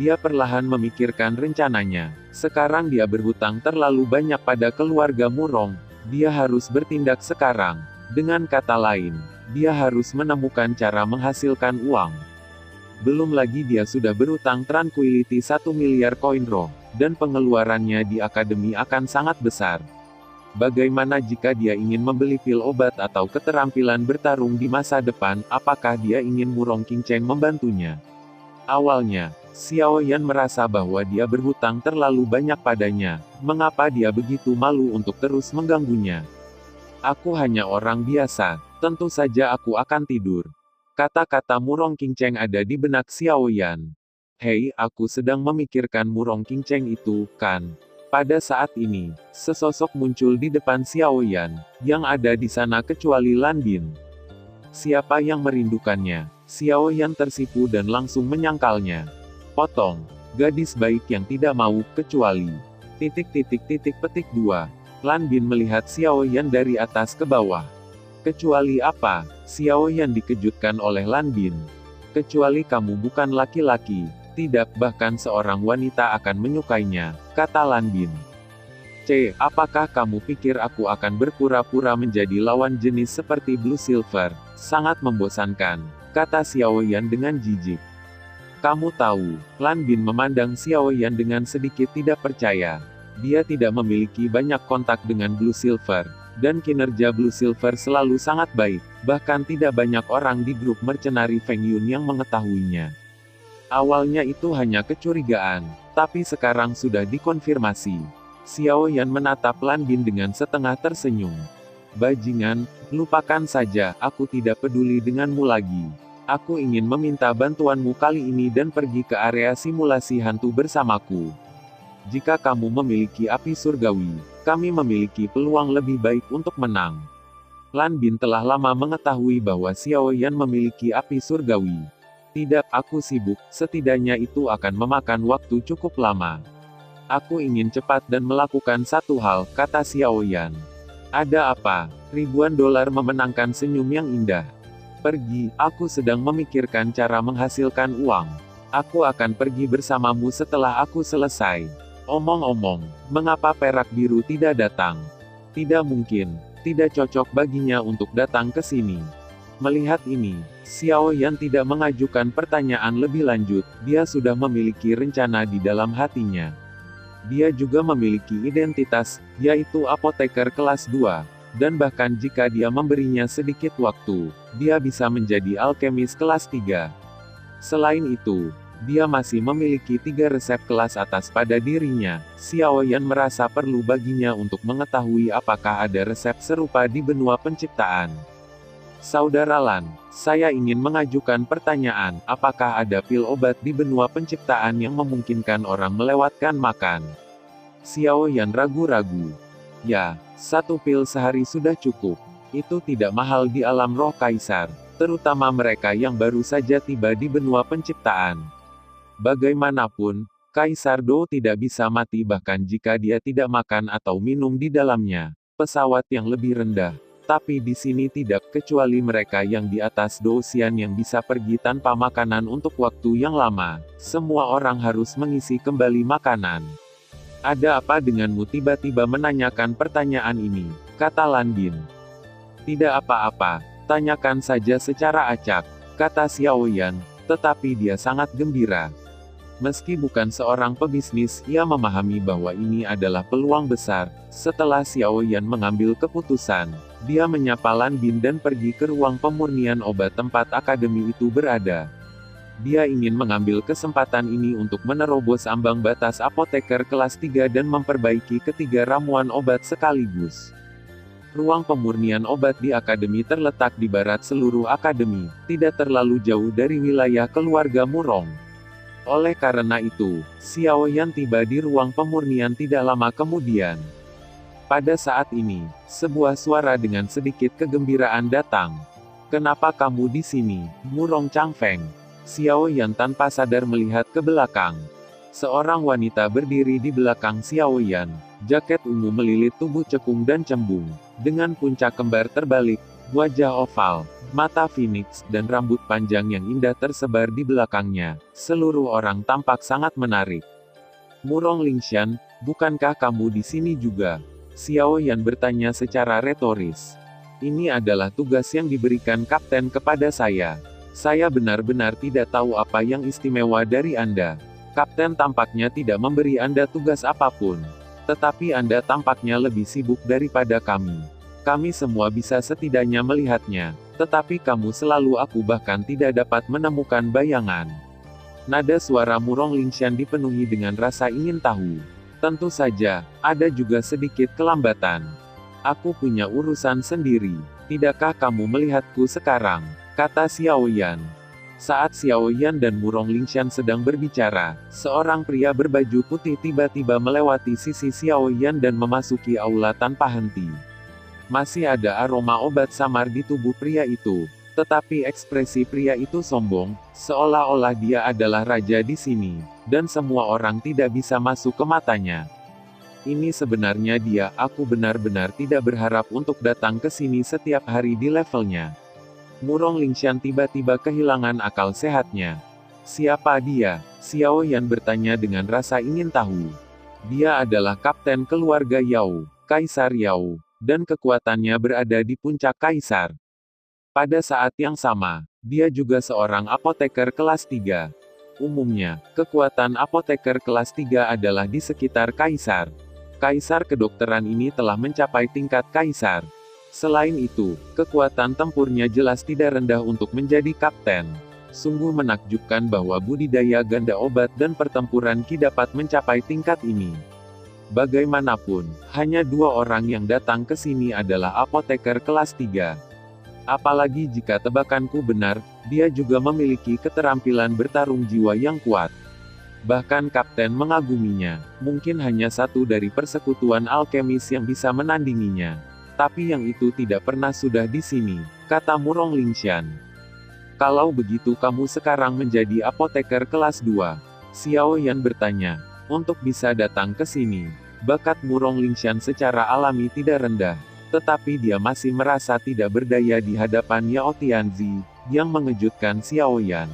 Dia perlahan memikirkan rencananya. Sekarang dia berhutang terlalu banyak pada keluarga Murong. Dia harus bertindak sekarang. Dengan kata lain, dia harus menemukan cara menghasilkan uang. Belum lagi dia sudah berutang Tranquility 1 miliar koin roh, dan pengeluarannya di akademi akan sangat besar. Bagaimana jika dia ingin membeli pil obat atau keterampilan bertarung di masa depan, apakah dia ingin Murong Qingcheng membantunya? Awalnya, Xiao Yan merasa bahwa dia berhutang terlalu banyak padanya. Mengapa dia begitu malu untuk terus mengganggunya? Aku hanya orang biasa, tentu saja aku akan tidur. Kata-kata Murong Qingcheng ada di benak Xiao Yan. Hei, aku sedang memikirkan Murong Qingcheng itu, kan? Pada saat ini, sesosok muncul di depan Xiao Yan, yang ada di sana kecuali Lan Bin. Siapa yang merindukannya? Xiao Yan tersipu dan langsung menyangkalnya. Potong. Gadis baik yang tidak mau, kecuali. Petik 2. Lan Bin melihat Xiao Yan dari atas ke bawah. Kecuali apa? Xiao Yan dikejutkan oleh Lan Bin. Kecuali kamu bukan laki-laki. Tidak, bahkan seorang wanita akan menyukainya, kata Lan Bin. Apakah kamu pikir aku akan berpura-pura menjadi lawan jenis seperti Blue Silver? Sangat membosankan, kata Xiao Yan dengan jijik. Kamu tahu, Lan Bin memandang Xiao Yan dengan sedikit tidak percaya. Dia tidak memiliki banyak kontak dengan Blue Silver, dan kinerja Blue Silver selalu sangat baik, bahkan tidak banyak orang di grup mercenari Feng Yun yang mengetahuinya. Awalnya itu hanya kecurigaan, tapi sekarang sudah dikonfirmasi. Xiao Yan menatap Lan Bin dengan setengah tersenyum. Bajingan, lupakan saja, aku tidak peduli denganmu lagi. Aku ingin meminta bantuanmu kali ini dan pergi ke area simulasi hantu bersamaku. Jika kamu memiliki api surgawi, kami memiliki peluang lebih baik untuk menang. Lan Bin telah lama mengetahui bahwa Xiao Yan memiliki api surgawi. Tidak, aku sibuk, setidaknya itu akan memakan waktu cukup lama. Aku ingin cepat dan melakukan satu hal, kata Xiao Yan. Ada apa? Ribuan dolar memenangkan senyum yang indah. Pergi, aku sedang memikirkan cara menghasilkan uang. Aku akan pergi bersamamu setelah aku selesai. Omong-omong, mengapa perak biru tidak datang? Tidak mungkin, tidak cocok baginya untuk datang ke sini. Melihat ini, Xiao Yan tidak mengajukan pertanyaan lebih lanjut, dia sudah memiliki rencana di dalam hatinya. Dia juga memiliki identitas, yaitu apoteker kelas 2, dan bahkan jika dia memberinya sedikit waktu, dia bisa menjadi alkemis kelas 3. Selain itu, dia masih memiliki 3 resep kelas atas pada dirinya. Xiao Yan merasa perlu baginya untuk mengetahui apakah ada resep serupa di benua penciptaan. Saudara Lan, saya ingin mengajukan pertanyaan, apakah ada pil obat di benua penciptaan yang memungkinkan orang melewatkan makan? Xiao Yan ragu-ragu. Ya, 1 pil sehari sudah cukup. Itu tidak mahal di alam roh kaisar, terutama mereka yang baru saja tiba di benua penciptaan. Bagaimanapun, Kaisar Dou tidak bisa mati bahkan jika dia tidak makan atau minum di dalamnya. Pesawat yang lebih rendah. Tapi di sini tidak, kecuali mereka yang di atas Dousian yang bisa pergi tanpa makanan untuk waktu yang lama. Semua orang harus mengisi kembali makanan. Ada apa denganmu tiba-tiba menanyakan pertanyaan ini? Kata Landin. Tidak apa-apa, tanyakan saja secara acak, kata Xiao Yan, tetapi dia sangat gembira. Meski bukan seorang pebisnis, ia memahami bahwa ini adalah peluang besar. Setelah Xiao Yan mengambil keputusan, dia menyapa Lan Bin dan pergi ke ruang pemurnian obat tempat akademi itu berada. Dia ingin mengambil kesempatan ini untuk menerobos ambang batas apoteker kelas 3 dan memperbaiki ketiga ramuan obat sekaligus. Ruang pemurnian obat di akademi terletak di barat seluruh akademi, tidak terlalu jauh dari wilayah keluarga Murong. Oleh karena itu, Xiao Yan tiba di ruang pemurnian tidak lama kemudian. Pada saat ini, sebuah suara dengan sedikit kegembiraan datang. Kenapa kamu di sini, Murong Changfeng? Xiao Yan tanpa sadar melihat ke belakang. Seorang wanita berdiri di belakang Xiao Yan. Jaket ungu melilit tubuh cekung dan cembung, dengan puncak kembar terbalik, wajah oval, mata phoenix, dan rambut panjang yang indah tersebar di belakangnya. Seluruh orang tampak sangat menarik. Murong Lingshan, bukankah kamu di sini juga? Xiao Yan bertanya secara retoris. Ini adalah tugas yang diberikan kapten kepada saya. Saya benar-benar tidak tahu apa yang istimewa dari Anda. Kapten tampaknya tidak memberi Anda tugas apapun. Tetapi Anda tampaknya lebih sibuk daripada kami. Kami semua bisa setidaknya melihatnya. Tetapi kamu selalu aku bahkan tidak dapat menemukan bayangan. Nada suara Murong Lingshan dipenuhi dengan rasa ingin tahu. Tentu saja, ada juga sedikit kelambatan. Aku punya urusan sendiri. Tidakkah kamu melihatku sekarang? Kata Xiao Yan. Saat Xiao Yan dan Murong Lingshan sedang berbicara, seorang pria berbaju putih tiba-tiba melewati sisi Xiao Yan dan memasuki aula tanpa henti. Masih ada aroma obat samar di tubuh pria itu, tetapi ekspresi pria itu sombong, seolah-olah dia adalah raja di sini, dan semua orang tidak bisa masuk ke matanya. Ini sebenarnya dia, aku benar-benar tidak berharap untuk datang ke sini setiap hari di levelnya. Murong Lingshan tiba-tiba kehilangan akal sehatnya. Siapa dia? Xiao Yan bertanya dengan rasa ingin tahu. Dia adalah kapten keluarga Yao, Kaisar Yao, dan kekuatannya berada di puncak kaisar. Pada saat yang sama, dia juga seorang apoteker kelas 3. Umumnya, kekuatan apoteker kelas 3 adalah di sekitar kaisar. Kaisar kedokteran ini telah mencapai tingkat kaisar. Selain itu, kekuatan tempurnya jelas tidak rendah untuk menjadi kapten. Sungguh menakjubkan bahwa budidaya ganda obat dan pertempuran Qi dapat mencapai tingkat ini. Bagaimanapun, hanya 2 orang yang datang ke sini adalah apoteker kelas 3. Apalagi jika tebakanku benar, dia juga memiliki keterampilan bertarung jiwa yang kuat. Bahkan kapten mengaguminya, mungkin hanya satu dari persekutuan alkemis yang bisa menandinginya. Tapi yang itu tidak pernah sudah di sini, kata Murong Lingshan. Kalau begitu kamu sekarang menjadi apoteker kelas 2. Xiao Yan bertanya. untuk bisa datang ke sini. Bakat Murong Lingshan secara alami tidak rendah, tetapi dia masih merasa tidak berdaya di hadapan Yao Tianzi, yang mengejutkan Xiao Yan.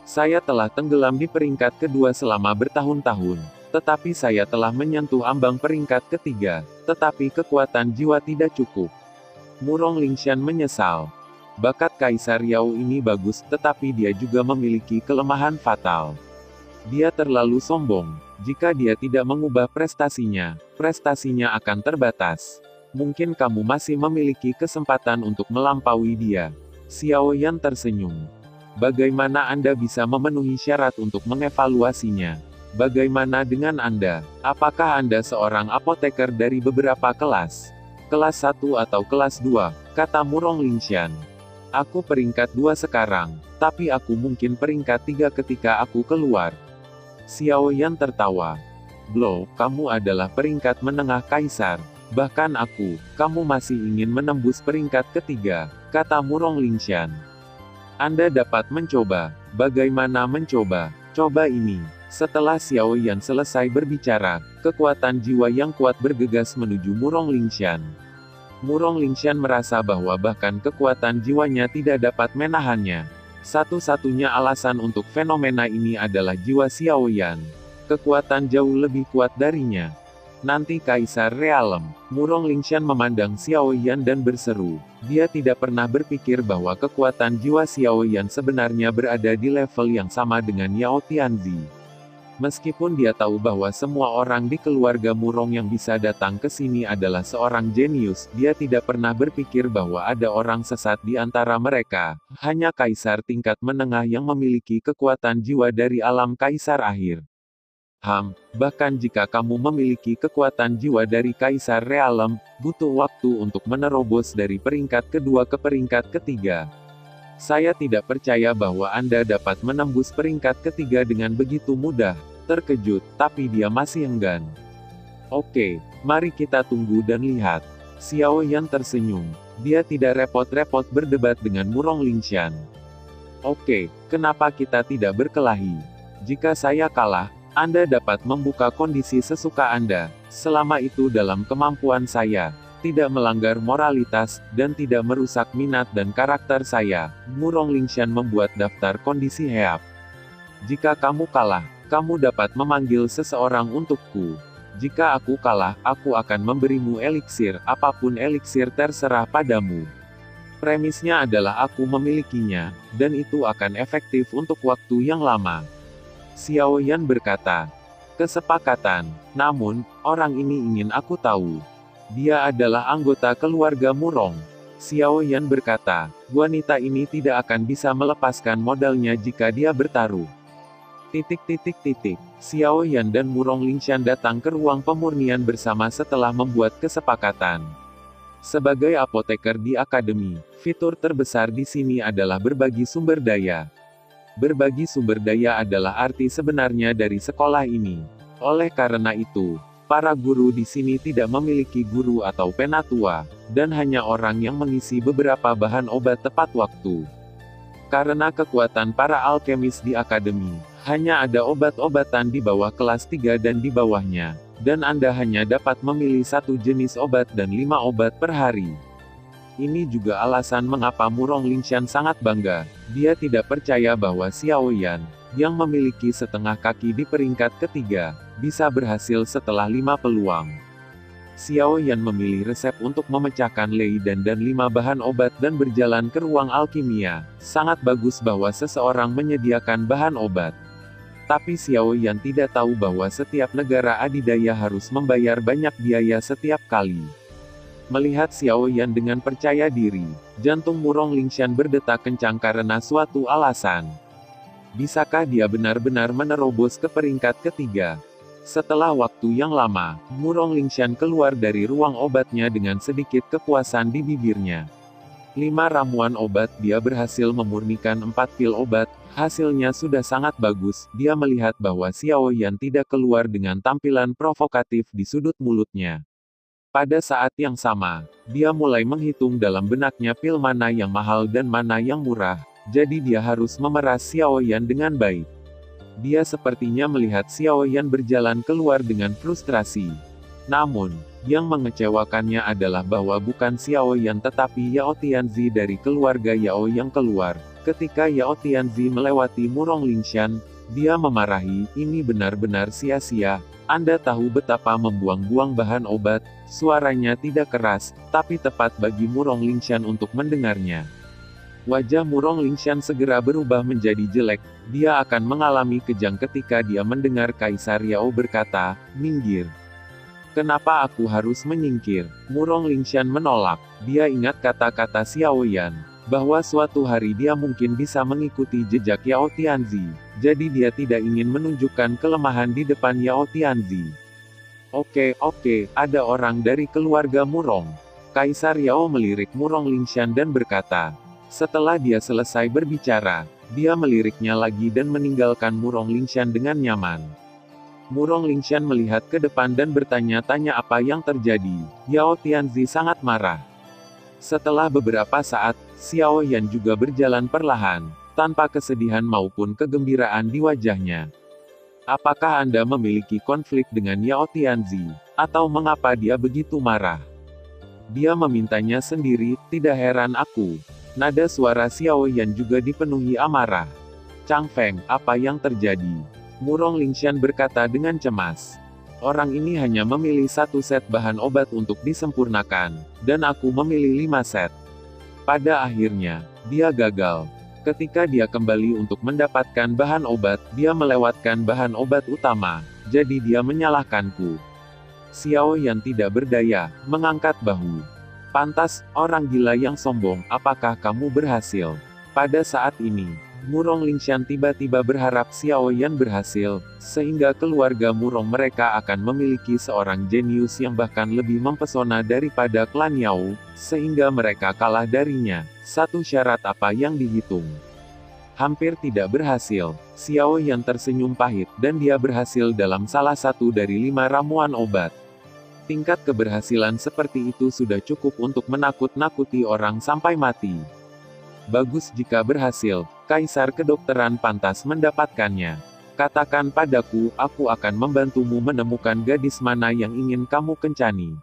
Saya telah tenggelam di peringkat kedua selama bertahun-tahun, tetapi saya telah menyentuh ambang peringkat ketiga, tetapi kekuatan jiwa tidak cukup. Murong Lingshan menyesal. Bakat Kaisar Yao ini bagus, tetapi dia juga memiliki kelemahan fatal. Dia terlalu sombong. Jika dia tidak mengubah prestasinya akan terbatas. Mungkin kamu masih memiliki kesempatan untuk melampaui dia. Xiao Yan tersenyum. Bagaimana Anda bisa memenuhi syarat untuk mengevaluasinya? Bagaimana dengan Anda? Apakah Anda seorang apoteker dari beberapa kelas? Kelas 1 atau kelas 2, kata Murong Lingshan. Aku peringkat 2 sekarang, tapi aku mungkin peringkat 3 ketika aku keluar. Xiao Yan tertawa. Blow, kamu adalah peringkat menengah kaisar. Bahkan kamu masih ingin menembus peringkat ketiga, kata Murong Lingshan. Anda dapat mencoba. Bagaimana mencoba? Coba ini. Setelah Xiao Yan selesai berbicara, kekuatan jiwa yang kuat bergegas menuju Murong Lingshan. Murong Lingshan merasa bahwa bahkan kekuatan jiwanya tidak dapat menahannya. Satu-satunya alasan untuk fenomena ini adalah jiwa Xiao Yan. Kekuatan jauh lebih kuat darinya. Nanti Kaisar Realem. Murong Lingshan memandang Xiao Yan dan berseru. Dia tidak pernah berpikir bahwa kekuatan jiwa Xiao Yan sebenarnya berada di level yang sama dengan Yao Tianzi. Meskipun dia tahu bahwa semua orang di keluarga Murong yang bisa datang ke sini adalah seorang jenius, dia tidak pernah berpikir bahwa ada orang sesat di antara mereka. Hanya kaisar tingkat menengah yang memiliki kekuatan jiwa dari alam kaisar akhir. Bahkan jika kamu memiliki kekuatan jiwa dari Kaisar Realem, butuh waktu untuk menerobos dari peringkat kedua ke peringkat ketiga. Saya tidak percaya bahwa Anda dapat menembus peringkat ketiga dengan begitu mudah. Terkejut, tapi dia masih enggan. Oke, mari kita tunggu dan lihat. Xiao Yan tersenyum. Dia tidak repot-repot berdebat dengan Murong Lingshan. Oke, kenapa kita tidak berkelahi? Jika saya kalah, Anda dapat membuka kondisi sesuka Anda, selama itu dalam kemampuan saya, tidak melanggar moralitas, dan tidak merusak minat dan karakter saya. Murong Lingshan membuat daftar kondisi heap. Jika kamu kalah, kamu dapat memanggil seseorang untukku. Jika aku kalah, aku akan memberimu eliksir, apapun eliksir terserah padamu. Premisnya adalah aku memilikinya, dan itu akan efektif untuk waktu yang lama. Xiao Yan berkata. Kesepakatan. Namun, orang ini ingin aku tahu. Dia adalah anggota keluarga Murong. Xiao Yan berkata, wanita ini tidak akan bisa melepaskan modalnya jika dia bertaruh. Xiao Yan dan Murong Lingshan datang ke ruang pemurnian bersama setelah membuat kesepakatan. Sebagai apoteker di akademi, fitur terbesar di sini adalah berbagi sumber daya. Berbagi sumber daya adalah arti sebenarnya dari sekolah ini. Oleh karena itu, para guru di sini tidak memiliki guru atau penatua, dan hanya orang yang mengisi beberapa bahan obat tepat waktu. Karena kekuatan para alkemis di akademi, hanya ada obat-obatan di bawah kelas 3 dan di bawahnya, dan Anda hanya dapat memilih satu jenis obat dan 5 obat per hari. Ini juga alasan mengapa Murong Lingshan sangat bangga. Dia tidak percaya bahwa Xiao Yan, yang memiliki setengah kaki di peringkat ketiga, bisa berhasil setelah 5 peluang. Xiao Yan memilih resep untuk memecahkan lei dan 5 bahan obat dan berjalan ke ruang alkimia. Sangat bagus bahwa seseorang menyediakan bahan obat. Tapi Xiao Yan tidak tahu bahwa setiap negara adidaya harus membayar banyak biaya setiap kali. Melihat Xiao Yan dengan percaya diri, jantung Murong Lingshan berdetak kencang karena suatu alasan. Bisakah dia benar-benar menerobos ke peringkat ketiga? Setelah waktu yang lama, Murong Lingshan keluar dari ruang obatnya dengan sedikit kepuasan di bibirnya. 5 ramuan obat, dia berhasil memurnikan 4 pil obat, hasilnya sudah sangat bagus. Dia melihat bahwa Xiao Yan tidak keluar dengan tampilan provokatif di sudut mulutnya. Pada saat yang sama, dia mulai menghitung dalam benaknya pil mana yang mahal dan mana yang murah, jadi dia harus memeras Xiao Yan dengan baik. Dia sepertinya melihat Xiao Yan berjalan keluar dengan frustrasi. Namun, yang mengecewakannya adalah bahwa bukan Xiao Yan tetapi Yao Tianzi dari keluarga Yao yang keluar. Ketika Yao Tianzi melewati Murong Lingshan, dia memarahi, "Ini benar-benar sia-sia. Anda tahu betapa membuang-buang bahan obat." Suaranya tidak keras, tapi tepat bagi Murong Lingshan untuk mendengarnya. Wajah Murong Lingshan segera berubah menjadi jelek. Dia akan mengalami kejang ketika dia mendengar Kaisar Yao berkata, "Minggir." "Kenapa aku harus menyingkir?" Murong Lingshan menolak. Dia ingat kata-kata Xiao Yan, bahwa suatu hari dia mungkin bisa mengikuti jejak Yao Tianzi. Jadi dia tidak ingin menunjukkan kelemahan di depan Yao Tianzi. Oke, ada orang dari keluarga Murong." Kaisar Yao melirik Murong Lingshan dan berkata. Setelah dia selesai berbicara, dia meliriknya lagi dan meninggalkan Murong Lingshan dengan nyaman. Murong Lingshan melihat ke depan dan bertanya-tanya apa yang terjadi. Yao Tianzi sangat marah. Setelah beberapa saat, Xiao Yan juga berjalan perlahan, tanpa kesedihan maupun kegembiraan di wajahnya. "Apakah Anda memiliki konflik dengan Yao Tianzi? Atau mengapa dia begitu marah?" Dia memintanya sendiri, tidak heran aku. Nada suara Xiao Yan juga dipenuhi amarah. "Chang Feng, apa yang terjadi?" Murong Lingshan berkata dengan cemas. "Orang ini hanya memilih satu set bahan obat untuk disempurnakan, dan aku memilih 5 set. Pada akhirnya, dia gagal. Ketika dia kembali untuk mendapatkan bahan obat, dia melewatkan bahan obat utama, jadi dia menyalahkanku." Xiao Yan tidak berdaya, mengangkat bahu. "Pantas, orang gila yang sombong, apakah kamu berhasil?" Pada saat ini, Murong Lingshan tiba-tiba berharap Xiao Yan berhasil, sehingga keluarga Murong mereka akan memiliki seorang jenius yang bahkan lebih mempesona daripada klan Yao, sehingga mereka kalah darinya. Satu syarat apa yang dihitung? Hampir tidak berhasil. Xiao Yan tersenyum pahit, dan dia berhasil dalam salah satu dari 5 ramuan obat. Tingkat keberhasilan seperti itu sudah cukup untuk menakut-nakuti orang sampai mati. Bagus jika berhasil, Kaisar Kedokteran pantas mendapatkannya. Katakan padaku, aku akan membantumu menemukan gadis mana yang ingin kamu kencani.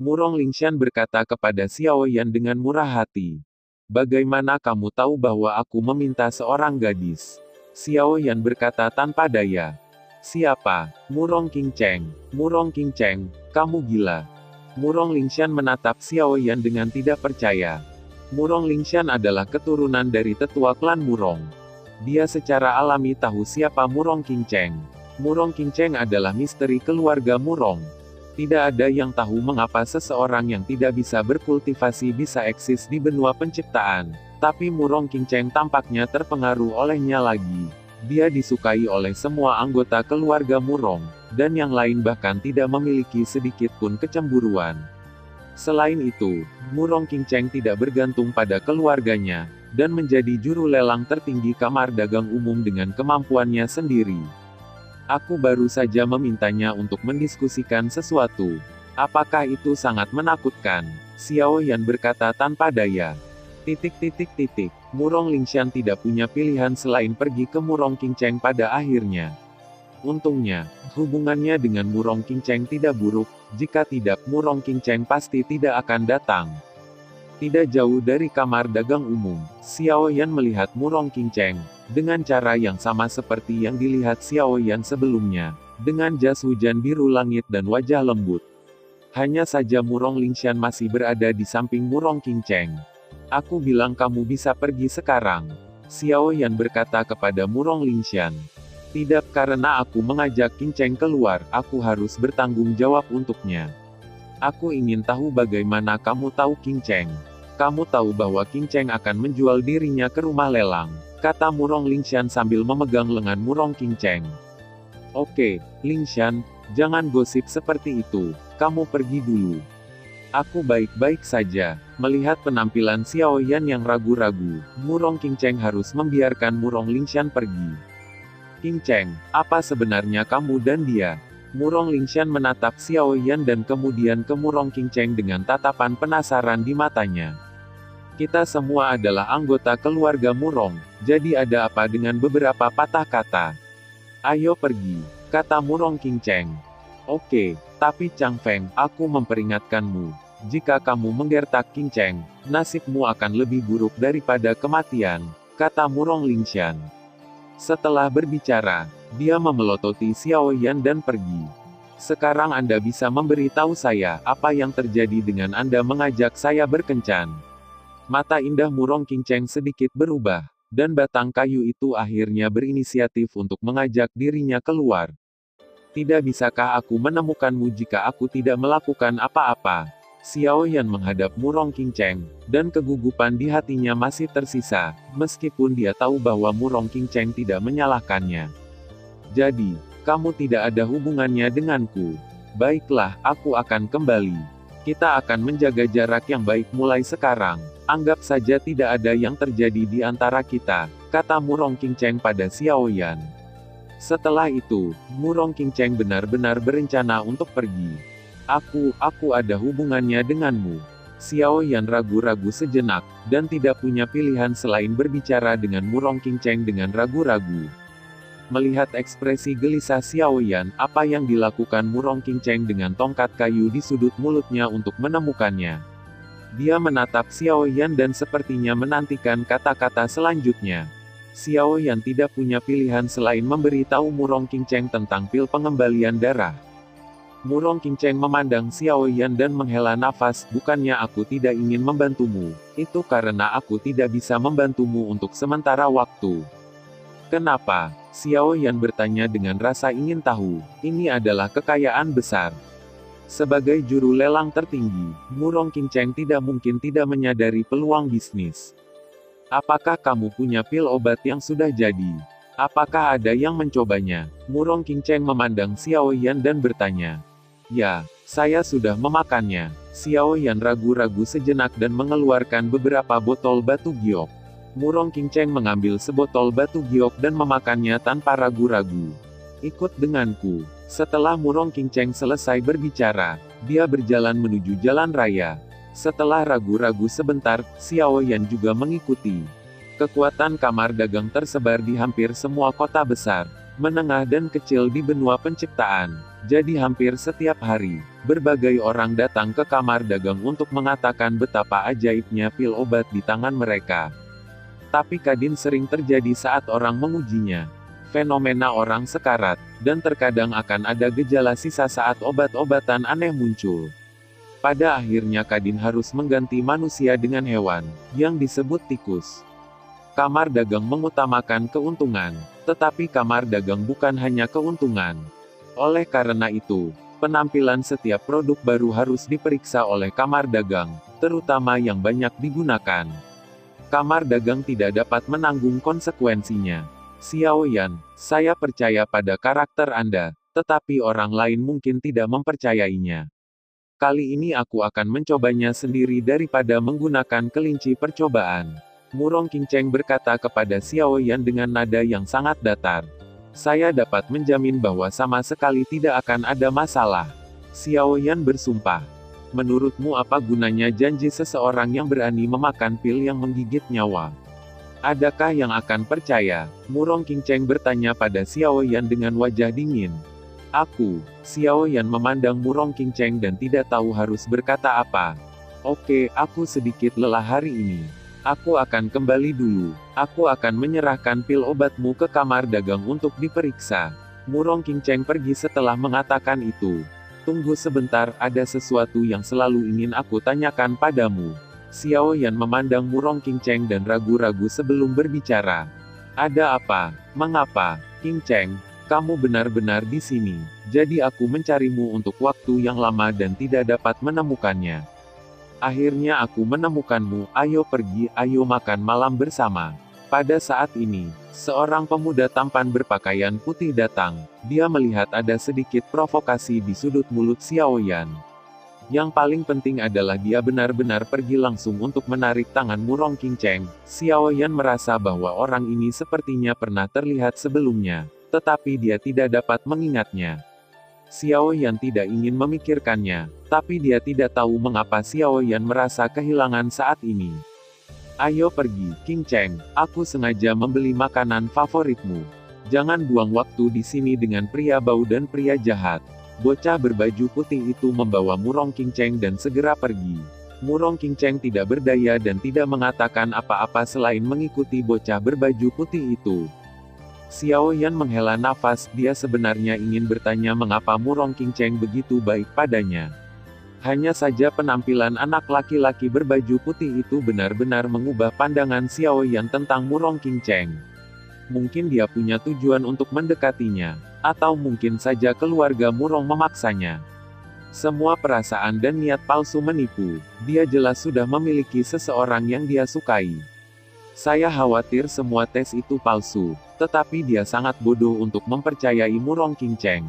Murong Lingshan berkata kepada Xiao Yan dengan murah hati. Bagaimana kamu tahu bahwa aku meminta seorang gadis? Xiao Yan berkata tanpa daya. Siapa? Murong Qingcheng. Murong Qingcheng, kamu gila. Murong Lingshan menatap Xiao Yan dengan tidak percaya. Murong Lingshan adalah keturunan dari tetua klan Murong. Dia secara alami tahu siapa Murong Qingcheng. Murong Qingcheng adalah misteri keluarga Murong. Tidak ada yang tahu mengapa seseorang yang tidak bisa berkultivasi bisa eksis di benua penciptaan. Tapi Murong Qingcheng tampaknya terpengaruh olehnya lagi. Dia disukai oleh semua anggota keluarga Murong, dan yang lain bahkan tidak memiliki sedikit pun kecemburuan. Selain itu, Murong Qingcheng tidak bergantung pada keluarganya, dan menjadi juru lelang tertinggi kamar dagang umum dengan kemampuannya sendiri. Aku baru saja memintanya untuk mendiskusikan sesuatu. Apakah itu sangat menakutkan? Xiao Yan berkata tanpa daya. Murong Lingshan tidak punya pilihan selain pergi ke Murong Qingcheng pada akhirnya. Untungnya, hubungannya dengan Murong Qingcheng tidak buruk, jika tidak Murong Qingcheng pasti tidak akan datang. Tidak jauh dari kamar dagang umum, Xiao Yan melihat Murong Qingcheng, dengan cara yang sama seperti yang dilihat Xiao Yan sebelumnya, dengan jas hujan biru langit dan wajah lembut. Hanya saja Murong Lingshan masih berada di samping Murong Qingcheng. Aku bilang kamu bisa pergi sekarang. Xiao Yan berkata kepada Murong Lingshan. Tidak karena aku mengajak Qingcheng keluar, aku harus bertanggung jawab untuknya. Aku ingin tahu bagaimana kamu tahu Qingcheng. Kamu tahu bahwa Qingcheng akan menjual dirinya ke rumah lelang, kata Murong Lingshan sambil memegang lengan Murong Qingcheng. Oke, Lingshan, jangan gosip seperti itu, kamu pergi dulu. Aku baik-baik saja. Melihat penampilan Xiao Yan yang ragu-ragu, Murong Qingcheng harus membiarkan Murong Lingshan pergi. Qingcheng, apa sebenarnya kamu dan dia? Murong Lingshan menatap Xiao Yan dan kemudian ke Murong Qingcheng dengan tatapan penasaran di matanya. Kita semua adalah anggota keluarga Murong, jadi ada apa dengan beberapa patah kata? Ayo pergi, kata Murong King Cheng. Oke, tapi Chang Feng, aku memperingatkanmu. Jika kamu menggertak King Cheng, nasibmu akan lebih buruk daripada kematian, kata Murong Lingshan. Setelah berbicara, dia memelototi Xiao Yan dan pergi. Sekarang Anda bisa memberitahu saya apa yang terjadi dengan Anda mengajak saya berkencan. Mata indah Murong King Cheng sedikit berubah, dan batang kayu itu akhirnya berinisiatif untuk mengajak dirinya keluar. Tidak bisakah aku menemukanmu jika aku tidak melakukan apa-apa? Xiao Yan menghadap Murong King Cheng, dan kegugupan di hatinya masih tersisa, meskipun dia tahu bahwa Murong King Cheng tidak menyalahkannya. Jadi, kamu tidak ada hubungannya denganku. Baiklah, aku akan kembali. Kita akan menjaga jarak yang baik mulai sekarang. Anggap saja tidak ada yang terjadi di antara kita, kata Murong King Cheng pada Xiao Yan. Setelah itu, Murong King Cheng benar-benar berencana untuk pergi. Aku ada hubungannya denganmu. Xiao Yan ragu-ragu sejenak, dan tidak punya pilihan selain berbicara dengan Murong King Cheng dengan ragu-ragu. Melihat ekspresi gelisah Xiao Yan, apa yang dilakukan Murong King Cheng dengan tongkat kayu di sudut mulutnya untuk menemukannya. Dia menatap Xiao Yan dan sepertinya menantikan kata-kata selanjutnya. Xiao Yan tidak punya pilihan selain memberitahu Murong King Cheng tentang pil pengembalian darah. Murong King Cheng memandang Xiao Yan dan menghela nafas, bukannya aku tidak ingin membantumu, itu karena aku tidak bisa membantumu untuk sementara waktu. Kenapa? Xiao Yan bertanya dengan rasa ingin tahu. Ini adalah kekayaan besar. Sebagai juru lelang tertinggi, Murong King Cheng tidak mungkin tidak menyadari peluang bisnis. Apakah kamu punya pil obat yang sudah jadi? Apakah ada yang mencobanya? Murong King Cheng memandang Xiao Yan dan bertanya. Ya, saya sudah memakannya. Xiao Yan ragu-ragu sejenak dan mengeluarkan beberapa botol batu giok. Murong King Cheng mengambil sebotol batu giok dan memakannya tanpa ragu-ragu. Ikut denganku. Setelah Murong King Cheng selesai berbicara, dia berjalan menuju jalan raya. Setelah ragu-ragu sebentar, Xiao Yan juga mengikuti. Kekuatan kamar dagang tersebar di hampir semua kota besar, menengah dan kecil di benua penciptaan. Jadi hampir setiap hari, berbagai orang datang ke kamar dagang untuk mengatakan betapa ajaibnya pil obat di tangan mereka. Tapi kadin sering terjadi saat orang mengujinya. Fenomena orang sekarat, dan terkadang akan ada gejala sisa saat obat-obatan aneh muncul. Pada akhirnya kadin harus mengganti manusia dengan hewan, yang disebut tikus. Kamar dagang mengutamakan keuntungan, tetapi kamar dagang bukan hanya keuntungan. Oleh karena itu, penampilan setiap produk baru harus diperiksa oleh kamar dagang, terutama yang banyak digunakan. Kamar dagang tidak dapat menanggung konsekuensinya. Xiao Yan, saya percaya pada karakter Anda, tetapi orang lain mungkin tidak mempercayainya. Kali ini aku akan mencobanya sendiri daripada menggunakan kelinci percobaan. Murong King Cheng berkata kepada Xiao Yan dengan nada yang sangat datar. Saya dapat menjamin bahwa sama sekali tidak akan ada masalah. Xiao Yan bersumpah. Menurutmu apa gunanya janji seseorang yang berani memakan pil yang menggigit nyawa? Adakah yang akan percaya? Murong King Cheng bertanya pada Xiao Yan dengan wajah dingin. Xiao Yan memandang Murong King Cheng dan tidak tahu harus berkata apa. Oke, aku sedikit lelah hari ini. Aku akan kembali dulu. Aku akan menyerahkan pil obatmu ke kamar dagang untuk diperiksa. Murong King Cheng pergi setelah mengatakan itu. Tunggu sebentar, ada sesuatu yang selalu ingin aku tanyakan padamu. Xiao Yan memandang Murong King Cheng dan ragu-ragu sebelum berbicara. Ada apa? Mengapa? King Cheng, kamu benar-benar di sini. Jadi aku mencarimu untuk waktu yang lama dan tidak dapat menemukannya. Akhirnya aku menemukanmu, ayo pergi, ayo makan malam bersama. Pada saat ini, seorang pemuda tampan berpakaian putih datang. Dia melihat ada sedikit provokasi di sudut mulut Xiao Yan. Yang paling penting adalah dia benar-benar pergi langsung untuk menarik tangan Murong King Cheng. Xiao Yan merasa bahwa orang ini sepertinya pernah terlihat sebelumnya, tetapi dia tidak dapat mengingatnya. Xiao Yan tidak ingin memikirkannya, tapi dia tidak tahu mengapa Xiao Yan merasa kehilangan saat ini. Ayo pergi, King Cheng, aku sengaja membeli makanan favoritmu. Jangan buang waktu di sini dengan pria bau dan pria jahat. Bocah berbaju putih itu membawa Murong Qingcheng dan segera pergi. Murong Qingcheng tidak berdaya dan tidak mengatakan apa-apa selain mengikuti bocah berbaju putih itu. Xiao Yan menghela nafas, dia sebenarnya ingin bertanya mengapa Murong Qingcheng begitu baik padanya. Hanya saja penampilan anak laki-laki berbaju putih itu benar-benar mengubah pandangan Xiao Yan tentang Murong Qingcheng. Mungkin dia punya tujuan untuk mendekatinya, atau mungkin saja keluarga Murong memaksanya. Semua perasaan dan niat palsu menipu. Dia jelas sudah memiliki seseorang yang dia sukai. Saya khawatir semua tes itu palsu, tetapi dia sangat bodoh untuk mempercayai Murong Qingcheng.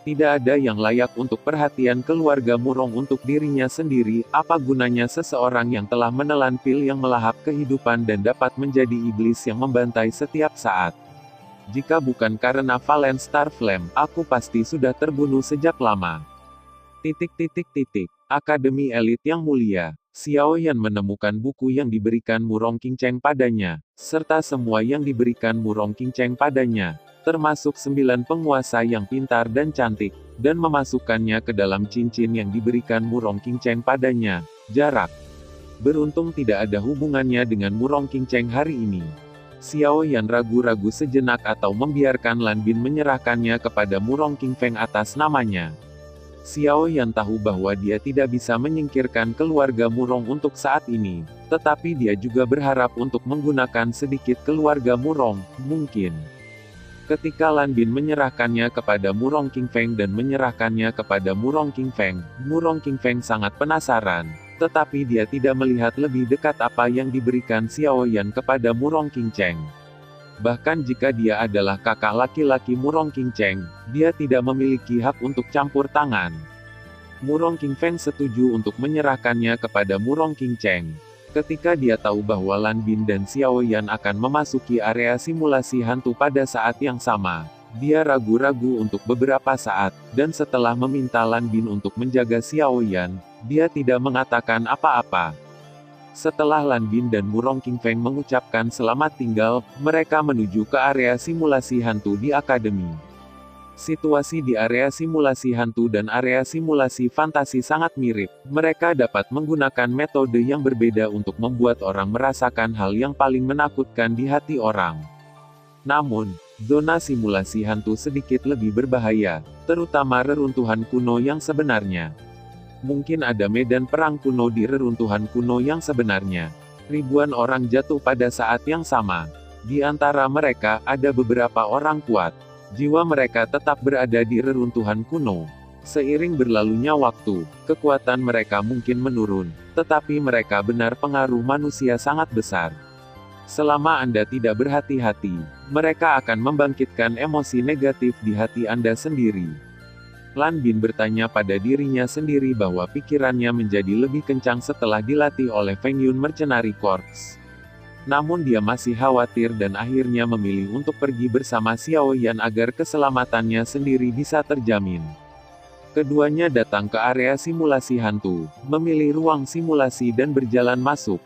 Tidak ada yang layak untuk perhatian keluarga Murong untuk dirinya sendiri. Apa gunanya seseorang yang telah menelan pil yang melahap kehidupan dan dapat menjadi iblis yang membantai setiap saat? Jika bukan karena Valen Star Flame, aku pasti sudah terbunuh sejak lama. Akademi Elit yang mulia. Xiao Yan menemukan buku yang diberikan Murong Qingcheng padanya, serta semua yang diberikan Murong Qingcheng padanya, termasuk 9 penguasa yang pintar dan cantik, dan memasukkannya ke dalam cincin yang diberikan Murong Qingcheng padanya. Jarak. Beruntung tidak ada hubungannya dengan Murong Qingcheng hari ini. Xiao Yan ragu-ragu sejenak atau membiarkan Lan Bin menyerahkannya kepada Murong Qingfeng atas namanya. Xiao Yan tahu bahwa dia tidak bisa menyingkirkan keluarga Murong untuk saat ini, tetapi dia juga berharap untuk menggunakan sedikit keluarga Murong, mungkin. Ketika Lan Bin menyerahkannya kepada Murong Qingfeng dan menyerahkannya kepada Murong Qingfeng sangat penasaran, tetapi dia tidak melihat lebih dekat apa yang diberikan Xiao Yan kepada Murong Qingcheng. Bahkan jika dia adalah kakak laki-laki Murong Qingcheng, dia tidak memiliki hak untuk campur tangan. Murong Qingfeng setuju untuk menyerahkannya kepada Murong Qingcheng. Ketika dia tahu bahwa Lan Bin dan Xiao Yan akan memasuki area simulasi hantu pada saat yang sama, dia ragu-ragu untuk beberapa saat, dan setelah meminta Lan Bin untuk menjaga Xiao Yan, dia tidak mengatakan apa-apa. Setelah Lan Bin dan Murong Qingfeng mengucapkan selamat tinggal, mereka menuju ke area simulasi hantu di akademi. Situasi di area simulasi hantu dan area simulasi fantasi sangat mirip. Mereka dapat menggunakan metode yang berbeda untuk membuat orang merasakan hal yang paling menakutkan di hati orang. Namun, zona simulasi hantu sedikit lebih berbahaya, terutama reruntuhan kuno yang sebenarnya. Mungkin ada medan perang kuno di reruntuhan kuno yang sebenarnya. Ribuan orang jatuh pada saat yang sama. Di antara mereka, ada beberapa orang kuat. Jiwa mereka tetap berada di reruntuhan kuno. Seiring berlalunya waktu, kekuatan mereka mungkin menurun, tetapi mereka benar pengaruh manusia sangat besar. Selama Anda tidak berhati-hati, mereka akan membangkitkan emosi negatif di hati Anda sendiri. Lan Bin bertanya pada dirinya sendiri bahwa pikirannya menjadi lebih kencang setelah dilatih oleh Feng Yun Mercenary Corps. Namun dia masih khawatir dan akhirnya memilih untuk pergi bersama Xiao Yan agar keselamatannya sendiri bisa terjamin. Keduanya datang ke area simulasi hantu, memilih ruang simulasi dan berjalan masuk.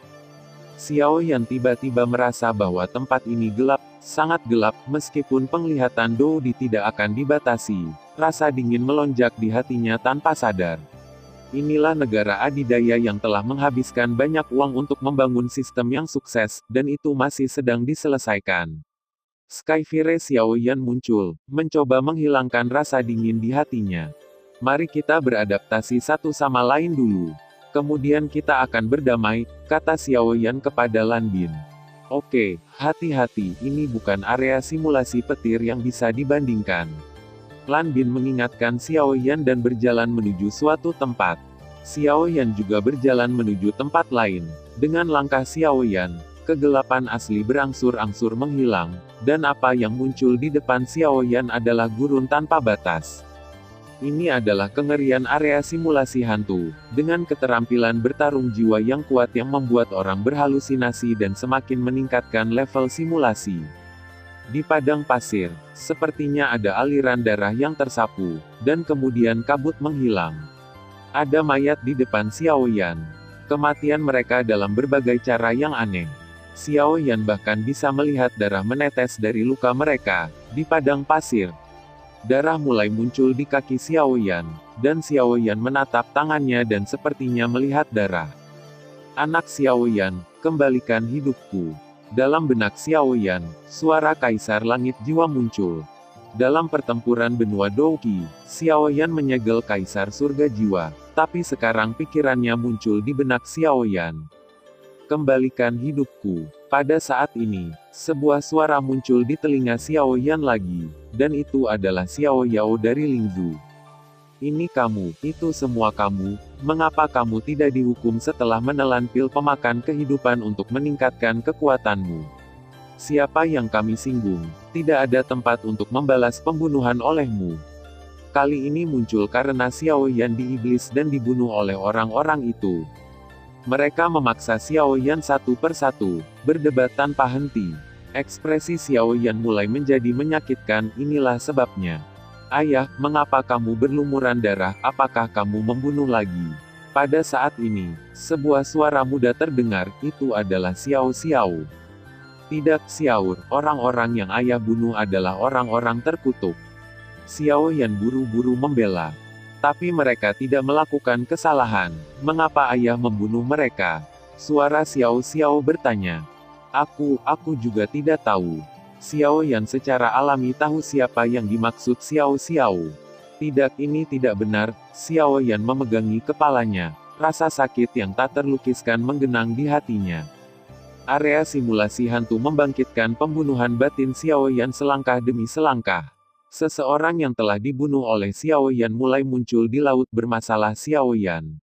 Xiao Yan tiba-tiba merasa bahwa tempat ini gelap, sangat gelap, meskipun penglihatan Doudi tidak akan dibatasi. Rasa dingin melonjak di hatinya tanpa sadar. Inilah negara adidaya yang telah menghabiskan banyak uang untuk membangun sistem yang sukses, dan itu masih sedang diselesaikan. Skyfire Xiao Yan muncul, mencoba menghilangkan rasa dingin di hatinya. Mari kita beradaptasi satu sama lain dulu. Kemudian kita akan berdamai, kata Xiao Yan kepada Lan Bin. Oke, hati-hati, ini bukan area simulasi petir yang bisa dibandingkan. Lan Bin mengingatkan Xiao Yan dan berjalan menuju suatu tempat. Xiao Yan juga berjalan menuju tempat lain. Dengan langkah Xiao Yan, kegelapan asli berangsur-angsur menghilang, dan apa yang muncul di depan Xiao Yan adalah gurun tanpa batas. Ini adalah kengerian area simulasi hantu, dengan keterampilan bertarung jiwa yang kuat yang membuat orang berhalusinasi dan semakin meningkatkan level simulasi. Di padang pasir, sepertinya ada aliran darah yang tersapu, dan kemudian kabut menghilang. Ada mayat di depan Xiao Yan. Kematian mereka dalam berbagai cara yang aneh. Xiao Yan bahkan bisa melihat darah menetes dari luka mereka di padang pasir. Darah mulai muncul di kaki Xiao Yan, dan Xiao Yan menatap tangannya dan sepertinya melihat darah. Anak Xiao Yan, kembalikan hidupku. Dalam benak Xiao Yan, suara Kaisar Langit Jiwa muncul. Dalam pertempuran benua Douqi, Xiao Yan menyegel Kaisar Surga Jiwa, tapi sekarang pikirannya muncul di benak Xiao Yan. Kembalikan hidupku. Pada saat ini, sebuah suara muncul di telinga Xiao Yan lagi, dan itu adalah Xiao Yao dari Lingzhu. Ini kamu, itu semua kamu, mengapa kamu tidak dihukum setelah menelan pil pemakan kehidupan untuk meningkatkan kekuatanmu? Siapa yang kami singgung? Tidak ada tempat untuk membalas pembunuhan olehmu. Kali ini muncul karena Xiao Yan diiblis dan dibunuh oleh orang-orang itu. Mereka memaksa Xiao Yan satu persatu, berdebat tanpa henti. Ekspresi Xiao Yan mulai menjadi menyakitkan, inilah sebabnya. Ayah, mengapa kamu berlumuran darah, apakah kamu membunuh lagi? Pada saat ini, sebuah suara muda terdengar, itu adalah Xiao Xiao. Tidak, Xiao, orang-orang yang ayah bunuh adalah orang-orang terkutuk. Xiao Yan buru-buru membela. Tapi mereka tidak melakukan kesalahan. Mengapa ayah membunuh mereka? Suara Xiao Xiao bertanya. Aku juga tidak tahu. Xiao Yan secara alami tahu siapa yang dimaksud Xiao Xiao. Tidak, ini tidak benar. Xiao Yan memegangi kepalanya. Rasa sakit yang tak terlukiskan menggenang di hatinya. Area simulasi hantu membangkitkan pembunuhan batin Xiao Yan selangkah demi selangkah. Seseorang yang telah dibunuh oleh Xiao Yan mulai muncul di laut bermasalah Xiao Yan.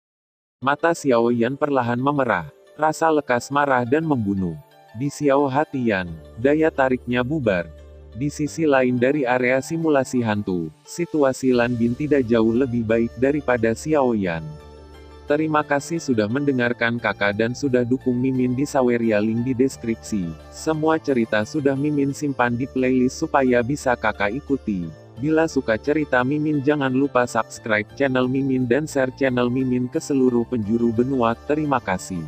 Mata Xiao Yan perlahan memerah. Rasa lekas marah dan membunuh. Di Xiao Hatian, daya tariknya bubar. Di sisi lain dari area simulasi hantu, situasi Lan Bin tidak jauh lebih baik daripada Xiao Yan. Terima kasih sudah mendengarkan kakak dan sudah dukung Mimin di Saweria, link di deskripsi. Semua cerita sudah Mimin simpan di playlist supaya bisa kakak ikuti. Bila suka cerita Mimin jangan lupa subscribe channel Mimin dan share channel Mimin ke seluruh penjuru benua. Terima kasih.